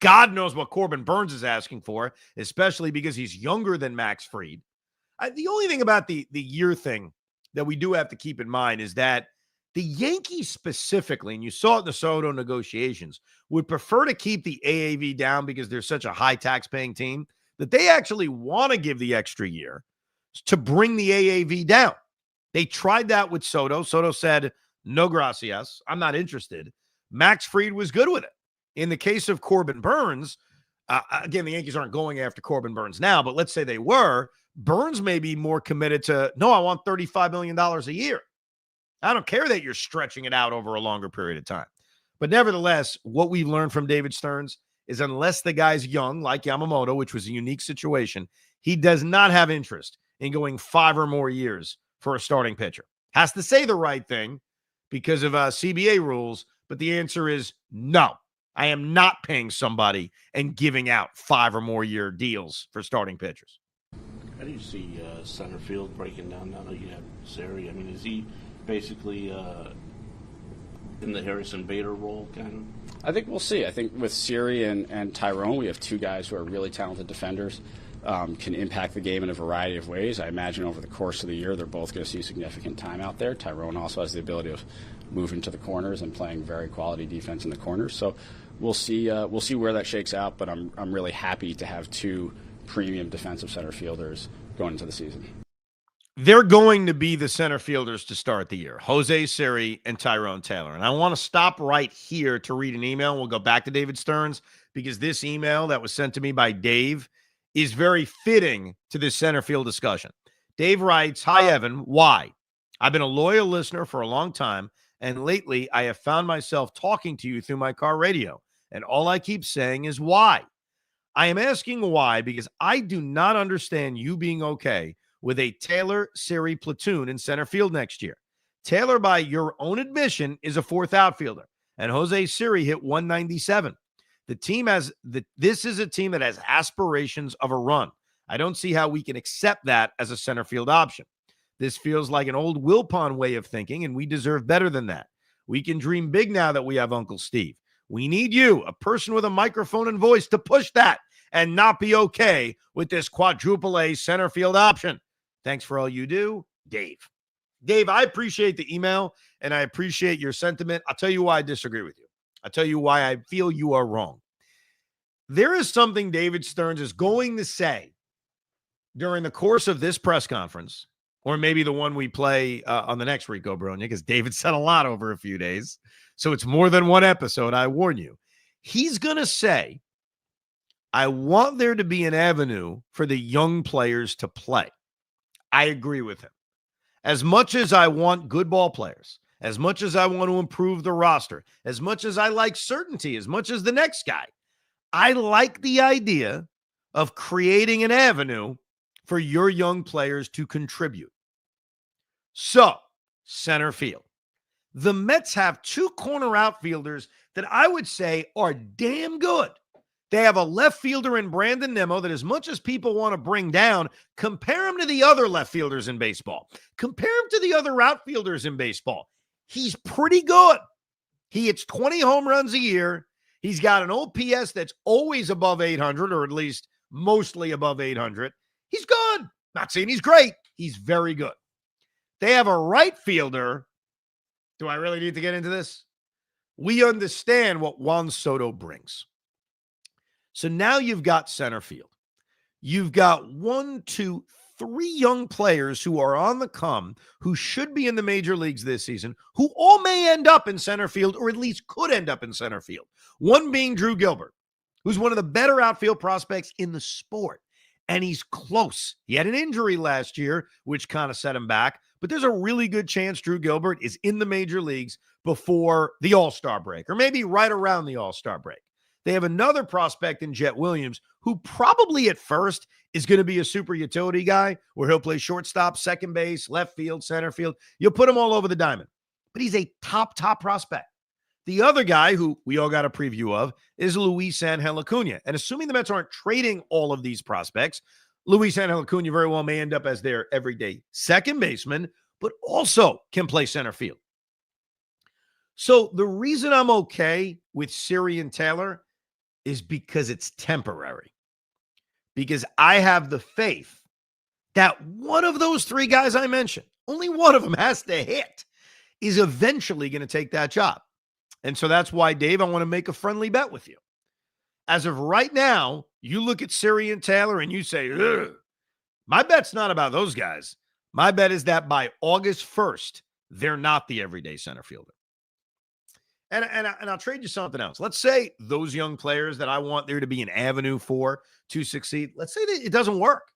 Speaker 2: God knows what Corbin Burns is asking for, especially because he's younger than Max Fried. The only thing about the year thing that we do have to keep in mind is that the Yankees specifically, and you saw it in the Soto negotiations, would prefer to keep the AAV down because they're such a high tax-paying team that they actually want to give the extra year to bring the AAV down. They tried that with Soto. Soto said, no gracias, I'm not interested. Max Fried was good with it. In the case of Corbin Burns, again, the Yankees aren't going after Corbin Burns now, but let's say they were, Burns may be more committed to, no, I want $35 million a year. I don't care that you're stretching it out over a longer period of time. But nevertheless, what we've learned from David Stearns is unless the guy's young, like Yamamoto, which was a unique situation, he does not have interest in going 5 or more years for a starting pitcher. Has to say the right thing because of CBA rules, but the answer is no. I am not paying somebody and giving out 5 or more year deals for starting pitchers.
Speaker 6: How do you see center field breaking down now that you have Seri? I mean, is he basically in the Harrison Bader role, kind of?
Speaker 4: I think we'll see. I think with Siri and Tyrone, we have 2 guys who are really talented defenders, can impact the game in a variety of ways. I imagine over the course of the year, they're both going to see significant time out there. Tyrone also has the ability of moving to the corners and playing very quality defense in the corners. So we'll see where that shakes out, but I'm really happy to have 2 premium defensive center fielders going into the season.
Speaker 2: They're going to be the center fielders to start the year, Jose Siri and Tyrone Taylor. And I want to stop right here to read an email. We'll go back to David Stearns because this email that was sent to me by Dave is very fitting to this center field discussion. Dave writes, hi, Evan. Why? I've been a loyal listener for a long time, and lately I have found myself talking to you through my car radio, and all I keep saying is why. I am asking why because I do not understand you being okay with a Taylor Siri platoon in center field next year. Taylor, by your own admission, is a 4th outfielder, and Jose Siri hit 197. This is a team that has aspirations of a run. I don't see how we can accept that as a center field option. This feels like an old Wilpon way of thinking, and we deserve better than that. We can dream big now that we have Uncle Steve. We need you, a person with a microphone and voice, to push that and not be okay with this quadruple A center field option. Thanks for all you do, Dave. Dave, I appreciate the email, and I appreciate your sentiment. I'll tell you why I disagree with you. I'll tell you why I feel you are wrong. There is something David Stearns is going to say during the course of this press conference or maybe the one we play on the next Rico Brogna, because David said a lot over a few days. So it's more than one episode, I warn you. He's going to say, I want there to be an avenue for the young players to play. I agree with him. As much as I want good ball players, as much as I want to improve the roster, as much as I like certainty, as much as the next guy, I like the idea of creating an avenue for your young players to contribute. So, center field. The Mets have two corner outfielders that I would say are damn good. They have a left fielder in Brandon Nimmo that, as much as people want to bring down, compare him to the other left fielders in baseball. Compare him to the other outfielders in baseball. He's pretty good. He hits 20 home runs a year. He's got an OPS that's always above 800, or at least mostly above 800. He's good. Not saying he's great. He's very good. They have a right fielder. Do I really need to get into this? We understand what Juan Soto brings. So now you've got center field. You've got 1, 2, 3 young players who are on the come, who should be in the major leagues this season, who all may end up in center field, or at least could end up in center field. One being Drew Gilbert, who's one of the better outfield prospects in the sport. And he's close. He had an injury last year, which kind of set him back. But there's a really good chance Drew Gilbert is in the major leagues before the All-Star break, or maybe right around the All-Star break. They have another prospect in Jet Williams, who probably at first is going to be a super utility guy, where he'll play shortstop, second base, left field, center field. You'll put him all over the diamond. But he's a top prospect. The other guy, who we all got a preview of, is Luis Angel Acuna. And assuming the Mets aren't trading all of these prospects, Luis Angel Acuna very well may end up as their everyday second baseman, but also can play center field. So the reason I'm okay with Siri and Taylor is because it's temporary. Because I have the faith that one of those 3 guys I mentioned, only one of them has to hit, is eventually going to take that job. And so that's why, Dave, I want to make a friendly bet with you. As of right now, you look at Siri and Taylor and you say, ugh. My bet's not about those guys. My bet is that by August 1st, they're not the everyday center fielder. And I'll trade you something else. Let's say those young players that I want there to be an avenue for to succeed, let's say that it doesn't work.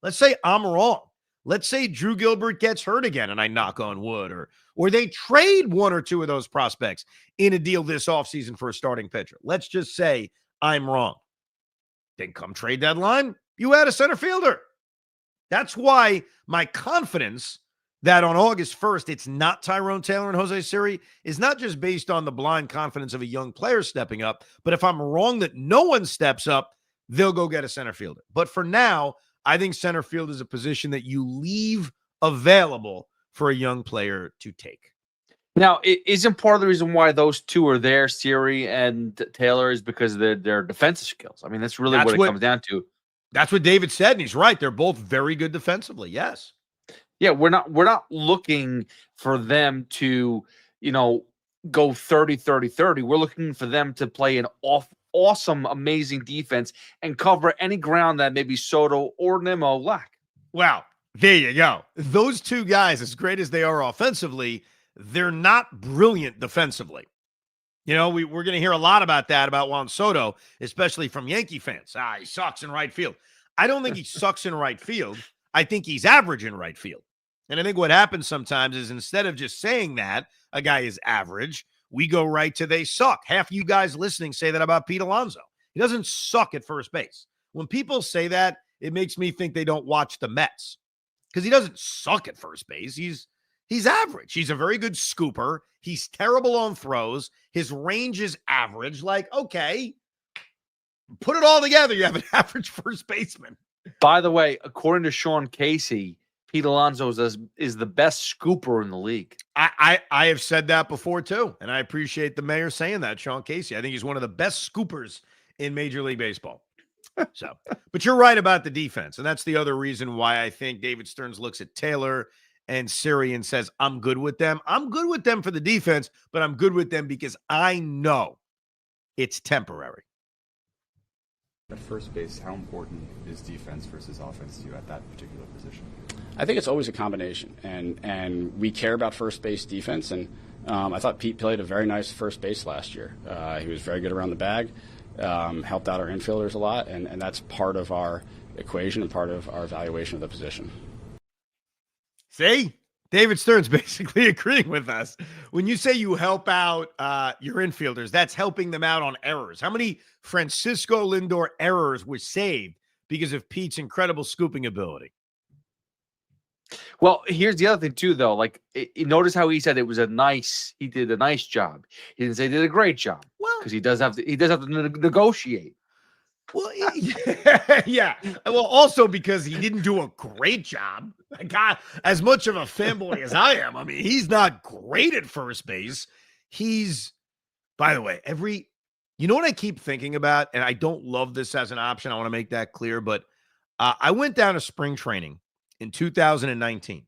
Speaker 2: Let's say I'm wrong. Let's say Drew Gilbert gets hurt again, and I knock on wood, or they trade 1 or 2 of those prospects in a deal this offseason for a starting pitcher. Let's just say I'm wrong. Then come trade deadline, you add a center fielder. That's why my confidence that on August 1st, it's not Tyrone Taylor and Jose Siri is not just based on the blind confidence of a young player stepping up, but if I'm wrong that no one steps up, they'll go get a center fielder. But for now, I think center field is a position that you leave available for a young player to take.
Speaker 3: Now, isn't part of the reason why those 2 are there, Siri and Taylor, is because of their defensive skills? I mean, that's really what it comes down to.
Speaker 2: That's what David said, and he's right. They're both very good defensively, yes.
Speaker 3: Yeah, we're not looking for them to, go 30-30-30. We're looking for them to play an awesome, amazing defense and cover any ground that maybe Soto or Nimmo lack.
Speaker 2: Wow, there you go. Those 2 guys, as great as they are offensively, they're not brilliant defensively. We're going to hear a lot about that, about Juan Soto, especially from Yankee fans. He sucks in right field. I don't think he sucks in right field. I think he's average in right field. And I think what happens sometimes is, instead of just saying that a guy is average, we go right to they suck. Half you guys listening say that about Pete Alonso. He doesn't suck at first base. When people say that, it makes me think they don't watch the Mets, because he doesn't suck at first base. He's average. He's a very good scooper. He's terrible on throws. His range is average. Like, okay, put it all together, you have an average first baseman.
Speaker 3: By the way, according to Sean Casey, Pete Alonso is the best scooper in the league.
Speaker 2: I have said that before too, and I appreciate the mayor saying that, Sean Casey. I think he's one of the best scoopers in Major League Baseball. So, but you're right about the defense, and that's the other reason why I think David Stearns looks at Taylor and Siri and says, I'm good with them. I'm good with them for the defense, but I'm good with them because I know it's temporary.
Speaker 5: At first base, how important is defense versus offense to you at that particular position?
Speaker 4: I think it's always a combination, and we care about first base defense, and I thought Pete played a very nice first base last year. He was very good around the bag, helped out our infielders a lot, and that's part of our equation and part of our evaluation of the position.
Speaker 2: See? David Stearns basically agreeing with us. When you say you help out your infielders, that's helping them out on errors. How many Francisco Lindor errors were saved because of Pete's incredible scooping ability?
Speaker 3: Well, here's the other thing too, though. Like, notice how he said he did a nice job. He didn't say he did a great job. Well, because he does have to negotiate.
Speaker 2: Well, yeah. Well, also because he didn't do a great job. God, as much of a fanboy as I am, I mean, he's not great at first base. He's, by the way, you know what I keep thinking about, and I don't love this as an option. I want to make that clear, but I went down to spring training in 2019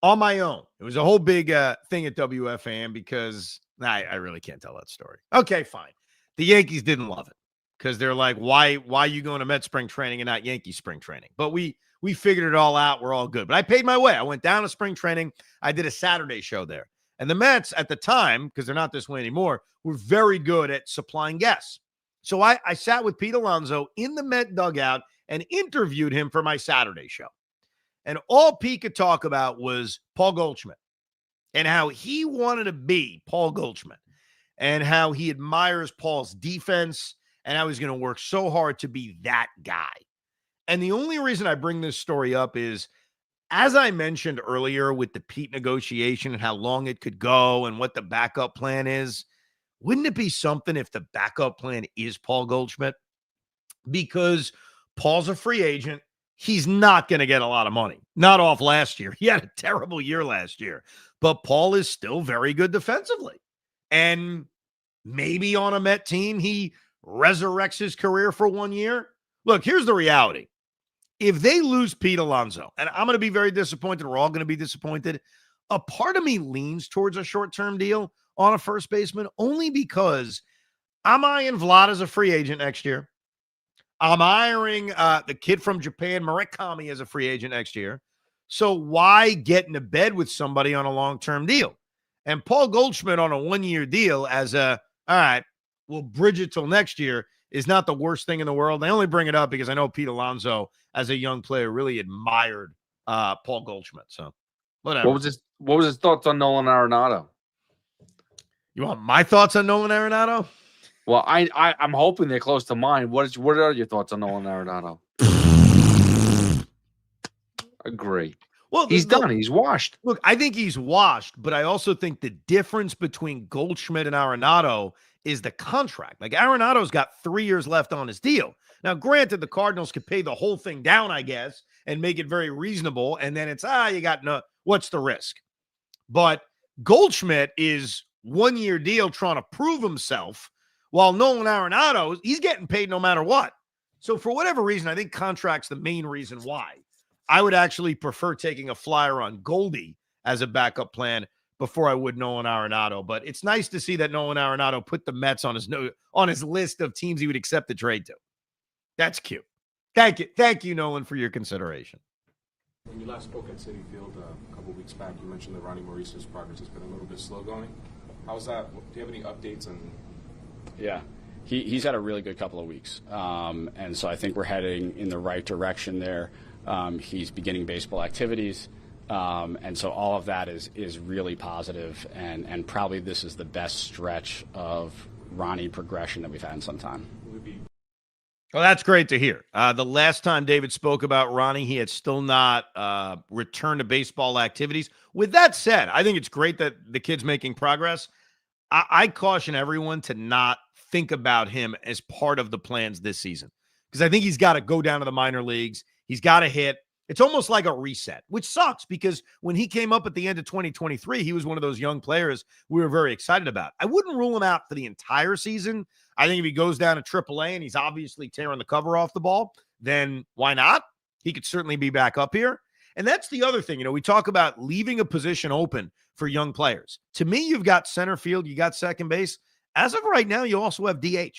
Speaker 2: on my own. It was a whole big thing at WFAN because I really can't tell that story. Okay, fine. The Yankees didn't love it because they're like, why are you going to Met spring training and not Yankee spring training? But we figured it all out. We're all good. But I paid my way. I went down to spring training. I did a Saturday show there. And the Mets at the time, because they're not this way anymore, were very good at supplying guests. So I sat with Pete Alonso in the Met dugout and interviewed him for my Saturday show. And all Pete could talk about was Paul Goldschmidt and how he wanted to be Paul Goldschmidt and how he admires Paul's defense and how he's going to work so hard to be that guy. And the only reason I bring this story up is, as I mentioned earlier with the Pete negotiation and how long it could go and what the backup plan is, wouldn't it be something if the backup plan is Paul Goldschmidt? Because Paul's a free agent. He's not going to get a lot of money. Not off last year. He had a terrible year last year. But Paul is still very good defensively. And maybe on a Met team, he resurrects his career for 1 year. Look, here's the reality. If they lose Pete Alonso, and I'm going to be very disappointed, we're all going to be disappointed, a part of me leans towards a short-term deal on a first baseman only because I'm eyeing Vlad as a free agent next year. I'm hiring the kid from Japan, Murakami, as a free agent next year. So why get into bed with somebody on a long-term deal? And Paul Goldschmidt on a 1-year deal all right, we'll bridge it till next year is not the worst thing in the world. I only bring it up because I know Pete Alonso, as a young player, really admired Paul Goldschmidt. So whatever.
Speaker 3: What was his thoughts on Nolan Arenado?
Speaker 2: You want my thoughts on Nolan Arenado?
Speaker 3: Well, I'm hoping they're close to mine. What are your thoughts on Nolan Arenado? Agree.
Speaker 2: Well,
Speaker 3: he's done. He's washed.
Speaker 2: Look, I think he's washed, but I also think the difference between Goldschmidt and Arenado is the contract. Like, Arenado's got 3 years left on his deal. Now, granted, the Cardinals could pay the whole thing down, I guess, and make it very reasonable. And then it's, you got no, what's the risk? But Goldschmidt is 1-year deal trying to prove himself, while Nolan Arenado, he's getting paid no matter what. So for whatever reason, I think contract's the main reason why. I would actually prefer taking a flyer on Goldie as a backup plan before I would Nolan Arenado. But it's nice to see that Nolan Arenado put the Mets on his list of teams he would accept the trade to. That's cute. Thank you, Nolan, for your consideration.
Speaker 13: When you last spoke at Citi Field a couple of weeks back, you mentioned that Ronnie Maurice's progress has been a little bit slow going. How's that? Do you have any updates on?
Speaker 4: Yeah, he's had a really good couple of weeks, and so I think we're heading in the right direction there. He's beginning baseball activities, and so all of that is really positive, and probably this is the best stretch of Ronnie progression that we've had in some time.
Speaker 2: Well, that's great to hear. The last time David spoke about Ronnie, he had still not returned to baseball activities. With that said, I think it's great that the kid's making progress. I caution everyone to not think about him as part of the plans this season, because I think he's got to go down to the minor leagues. He's got to hit. It's almost like a reset, which sucks because when he came up at the end of 2023, he was one of those young players we were very excited about. I wouldn't rule him out for the entire season. I think if he goes down to AAA and he's obviously tearing the cover off the ball, then why not? He could certainly be back up here. And that's the other thing. We talk about leaving a position open for young players. To me, you've got center field, you got second base. As of right now, you also have DH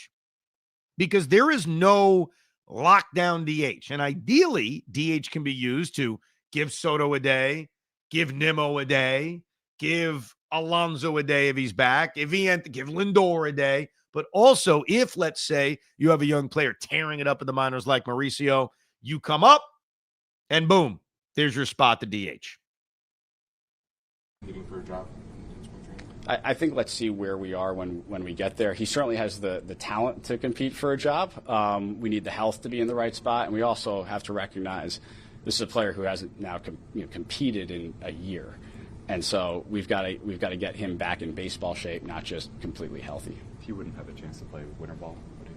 Speaker 2: because there is no lockdown DH. And ideally, DH can be used to give Soto a day, give Nimmo a day, give Alonso a day if he's back, give Lindor a day. But also, if, let's say, you have a young player tearing it up in the minors like Mauricio, you come up and boom, there's your spot to DH.
Speaker 13: Looking for a job.
Speaker 4: I think let's see where we are when we get there. He certainly has the talent to compete for a job. We need the health to be in the right spot, and we also have to recognize this is a player who hasn't now competed in a year, and so we've got to get him back in baseball shape, not just completely healthy.
Speaker 5: He wouldn't have a chance to play winter ball, would he?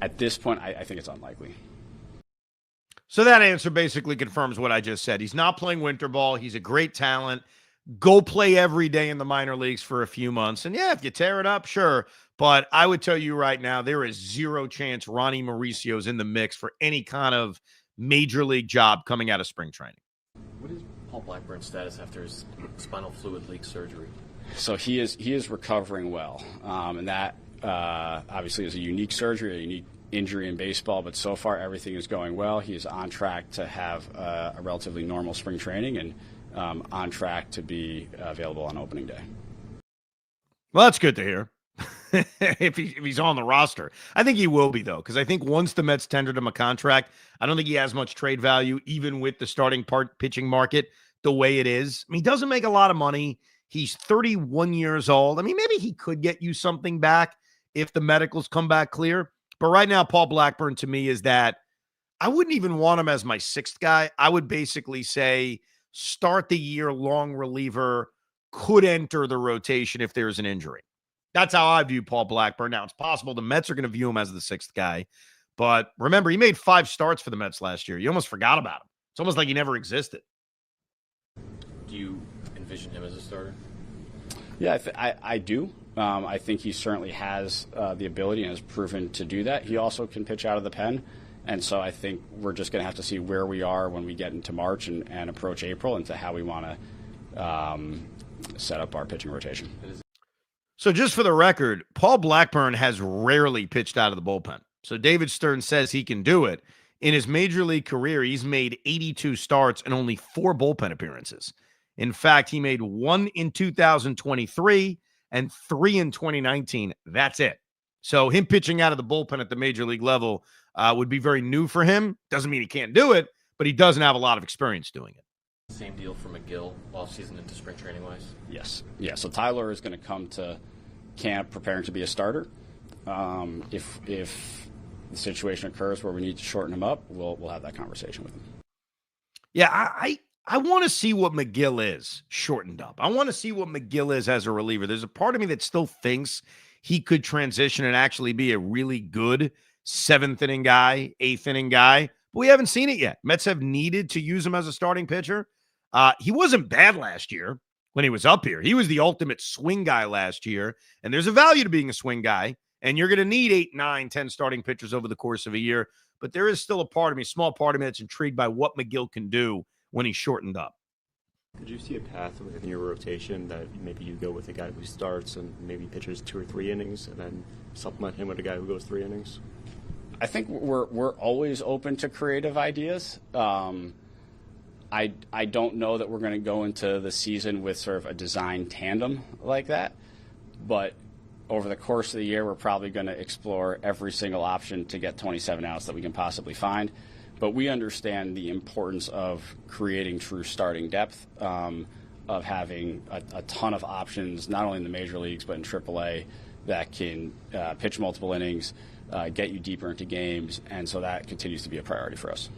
Speaker 4: At this point, I think it's unlikely.
Speaker 2: So that answer basically confirms what I just said. He's not playing winter ball. He's a great talent. Go play every day in the minor leagues for a few months. And yeah, if you tear it up, sure. But I would tell you right now, there is zero chance Ronnie Mauricio's in the mix for any kind of major league job coming out of spring training.
Speaker 8: What is Paul Blackburn's status after his spinal fluid leak surgery?
Speaker 4: So he is recovering well. And that obviously is a unique surgery, a unique injury in baseball, but so far everything is going well. He is on track to have a relatively normal spring training and on track to be available on opening day.
Speaker 2: Well, that's good to hear. if he's on the roster. I think he will be, though, because I think once the Mets tendered him a contract, I don't think he has much trade value, even with the starting pitching market the way it is. I mean, he doesn't make a lot of money. He's 31 years old. I mean, maybe he could get you something back if the medicals come back clear. But right now, Paul Blackburn, to me, is that I wouldn't even want him as my sixth guy. I would basically say start the year long reliever, could enter the rotation if there's an injury. That's how I view Paul Blackburn. Now, it's possible the Mets are going to view him as the sixth guy. But remember, he made 5 starts for the Mets last year. You almost forgot about him. It's almost like he never existed.
Speaker 8: Do you envision him as a starter?
Speaker 4: Yeah, I do. I think he certainly has the ability and has proven to do that. He also can pitch out of the pen. And so I think we're just going to have to see where we are when we get into March and approach April into how we want to set up our pitching rotation.
Speaker 2: So just for the record, Paul Blackburn has rarely pitched out of the bullpen. So David Stearns says he can do it. In his major league career, he's made 82 starts and only 4 bullpen appearances. In fact, he made 1 in 2023 and 3 in 2019. That's it. So him pitching out of the bullpen at the major league level would be very new for him. Doesn't mean he can't do it, but he doesn't have a lot of experience doing it.
Speaker 8: Same deal for McGill, off-season into spring training-wise?
Speaker 4: Yes. Yeah, so Tyler is going to come to camp preparing to be a starter. If the situation occurs where we need to shorten him up, we'll have that conversation with him.
Speaker 2: Yeah, I want to see what McGill is shortened up. I want to see what McGill is as a reliever. There's a part of me that still thinks he could transition and actually be a really good 7th inning guy, 8th inning guy. But we haven't seen it yet. Mets have needed to use him as a starting pitcher. He wasn't bad last year when he was up here. He was the ultimate swing guy last year. And there's a value to being a swing guy. And you're going to need 8, 9, 10 starting pitchers over the course of a year. But there is still a part of me, small part of me, that's intrigued by what McGill can do when he's shortened up.
Speaker 10: Could you see a path within your rotation that maybe you go with a guy who starts and maybe pitches 2 or 3 innings and then supplement him with a guy who goes 3 innings?
Speaker 4: I think we're always open to creative ideas. I don't know that we're going to go into the season with sort of a design tandem like that, but over the course of the year, we're probably going to explore every single option to get 27 outs that we can possibly find. But we understand the importance of creating true starting depth, of having a ton of options, not only in the major leagues, but in AAA that can pitch multiple innings, get you deeper into games. And so that continues to be a priority for us.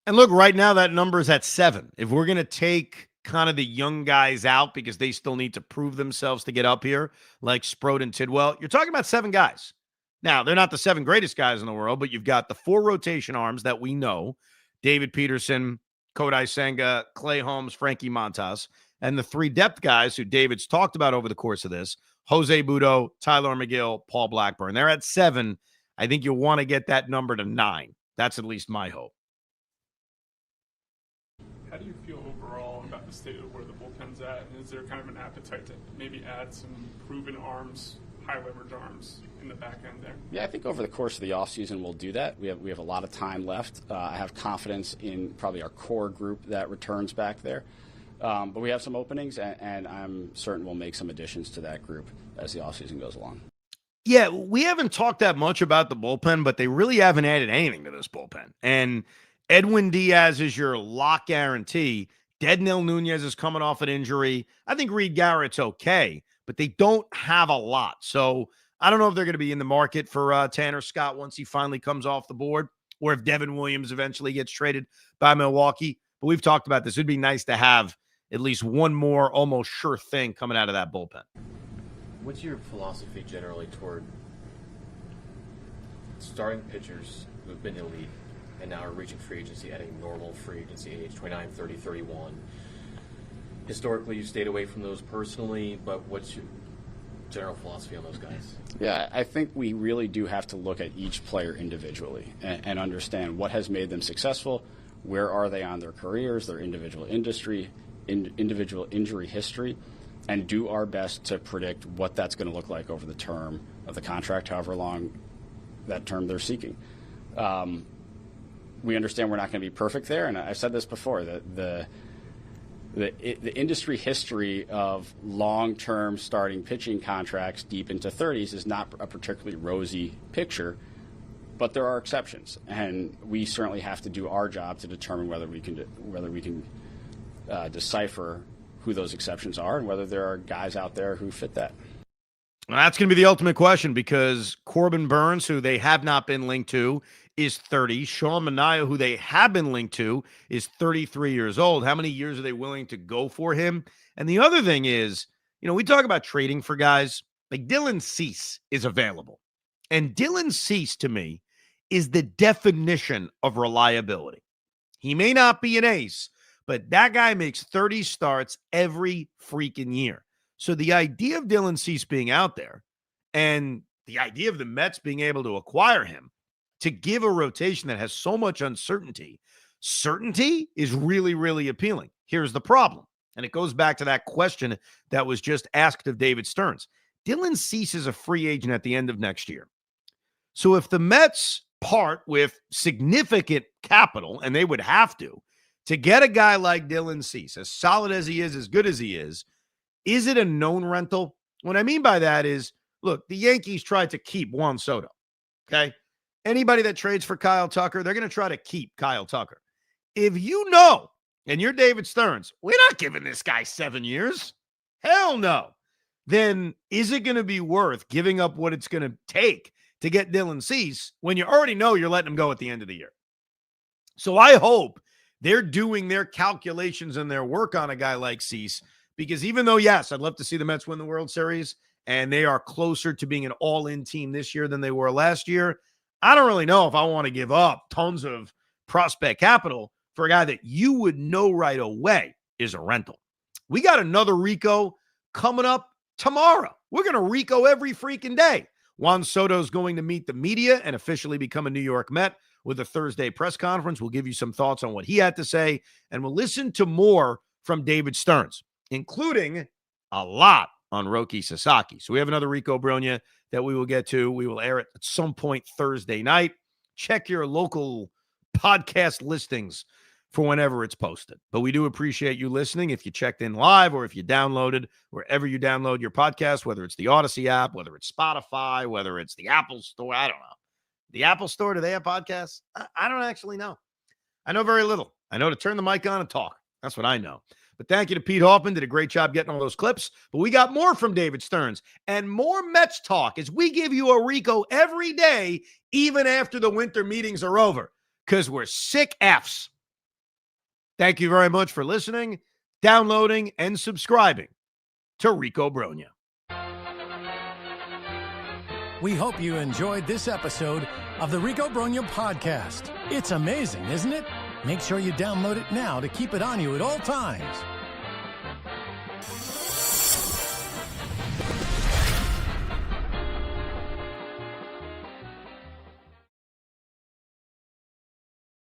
Speaker 2: And look, right now that number is at 7. If we're going to take kind of the young guys out because they still need to prove themselves to get up here, like Sproat and Tidwell, you're talking about 7 guys. Now, they're not the 7 greatest guys in the world, but you've got the 4 rotation arms that we know, David Peterson, Kodai Senga, Clay Holmes, Frankie Montas, and the 3 depth guys who David's talked about over the course of this, Jose Budo, Tyler McGill, Paul Blackburn. They're at 7. I think you'll want to get that number to 9. That's at least my hope.
Speaker 12: How do you feel overall about the state of where the bullpen's at? And is there kind of an appetite to maybe add some proven arms high leverage arms in the back end there?
Speaker 4: Yeah, I think over the course of the offseason we'll do that. We have a lot of time left. I have confidence in probably our core group that returns back there. But we have some openings, and I'm certain we'll make some additions to that group as the offseason goes along.
Speaker 2: Yeah, we haven't talked that much about the bullpen, but they really haven't added anything to this bullpen. And Edwin Diaz is your lock guarantee. Dednil Nunez is coming off an injury. I think Reed Garrett's okay, but they don't have a lot. So I don't know if they're going to be in the market for Tanner Scott once he finally comes off the board, or if Devin Williams eventually gets traded by Milwaukee. But we've talked about this. It'd be nice to have at least one more almost sure thing coming out of that bullpen.
Speaker 8: What's your philosophy generally toward starting pitchers who've been elite and now are reaching free agency at a normal free agency age, 29, 30, 31? Historically, you stayed away from those personally, but what's your general philosophy on those guys?
Speaker 4: Yeah, I think we really do have to look at each player individually and understand what has made them successful, where are they on their careers, their individual injury history, and do our best to predict what that's going to look like over the term of the contract, however long that term they're seeking. We understand we're not going to be perfect there, and I've said this before, that the industry history of long-term starting pitching contracts deep into 30s is not a particularly rosy picture, but there are exceptions, and we certainly have to do our job to determine whether we can decipher who those exceptions are and whether there are guys out there who fit that.
Speaker 2: Well, that's going to be the ultimate question, because Corbin Burns, who they have not been linked to, is 30. Sean Manaea, who they have been linked to, is 33 years old. How many years are they willing to go for him? And the other thing is, we talk about trading for guys. Like Dylan Cease is available. And Dylan Cease, to me, is the definition of reliability. He may not be an ace, but that guy makes 30 starts every freaking year. So the idea of Dylan Cease being out there and the idea of the Mets being able to acquire him to give a rotation that has so much uncertainty, certainty is really, really appealing. Here's the problem, and it goes back to that question that was just asked of David Stearns. Dylan Cease is a free agent at the end of next year. So if the Mets part with significant capital, and they would have to get a guy like Dylan Cease, as solid as he is, as good as he is it a known rental? What I mean by that is, look, the Yankees tried to keep Juan Soto, okay? Anybody that trades for Kyle Tucker, they're going to try to keep Kyle Tucker. If you know, and you're David Stearns, we're not giving this guy 7 years. Hell no. Then is it going to be worth giving up what it's going to take to get Dylan Cease when you already know you're letting him go at the end of the year? So I hope they're doing their calculations and their work on a guy like Cease, because even though, yes, I'd love to see the Mets win the World Series, and they are closer to being an all-in team this year than they were last year, I don't really know if I want to give up tons of prospect capital for a guy that you would know right away is a rental. We got another Rico coming up tomorrow. We're going to Rico every freaking day. Juan Soto is going to meet the media and officially become a New York Met with a Thursday press conference. We'll give you some thoughts on what he had to say, and we'll listen to more from David Stearns, including a lot on Roki Sasaki. So we have another Rico Brogna that we will get to. We will air it at some point Thursday night. Check your local podcast listings for whenever it's posted. But we do appreciate you listening. If you checked in live or if you downloaded wherever you download your podcast, whether it's the Odyssey app, whether it's Spotify, whether it's the Apple Store, I don't know. The Apple Store, do they have podcasts? I don't actually know. I know very little. I know to turn the mic on and talk. That's what I know. But thank you to Pete Hoffman. Did a great job getting all those clips. But we got more from David Stearns and more Mets talk as we give you a Rico every day, even after the winter meetings are over, because we're sick Fs. Thank you very much for listening, downloading, and subscribing to Rico Brogna.
Speaker 1: We hope you enjoyed this episode of the Rico Brogna podcast. It's amazing, isn't it? Make sure you download it now to keep it on you at all times.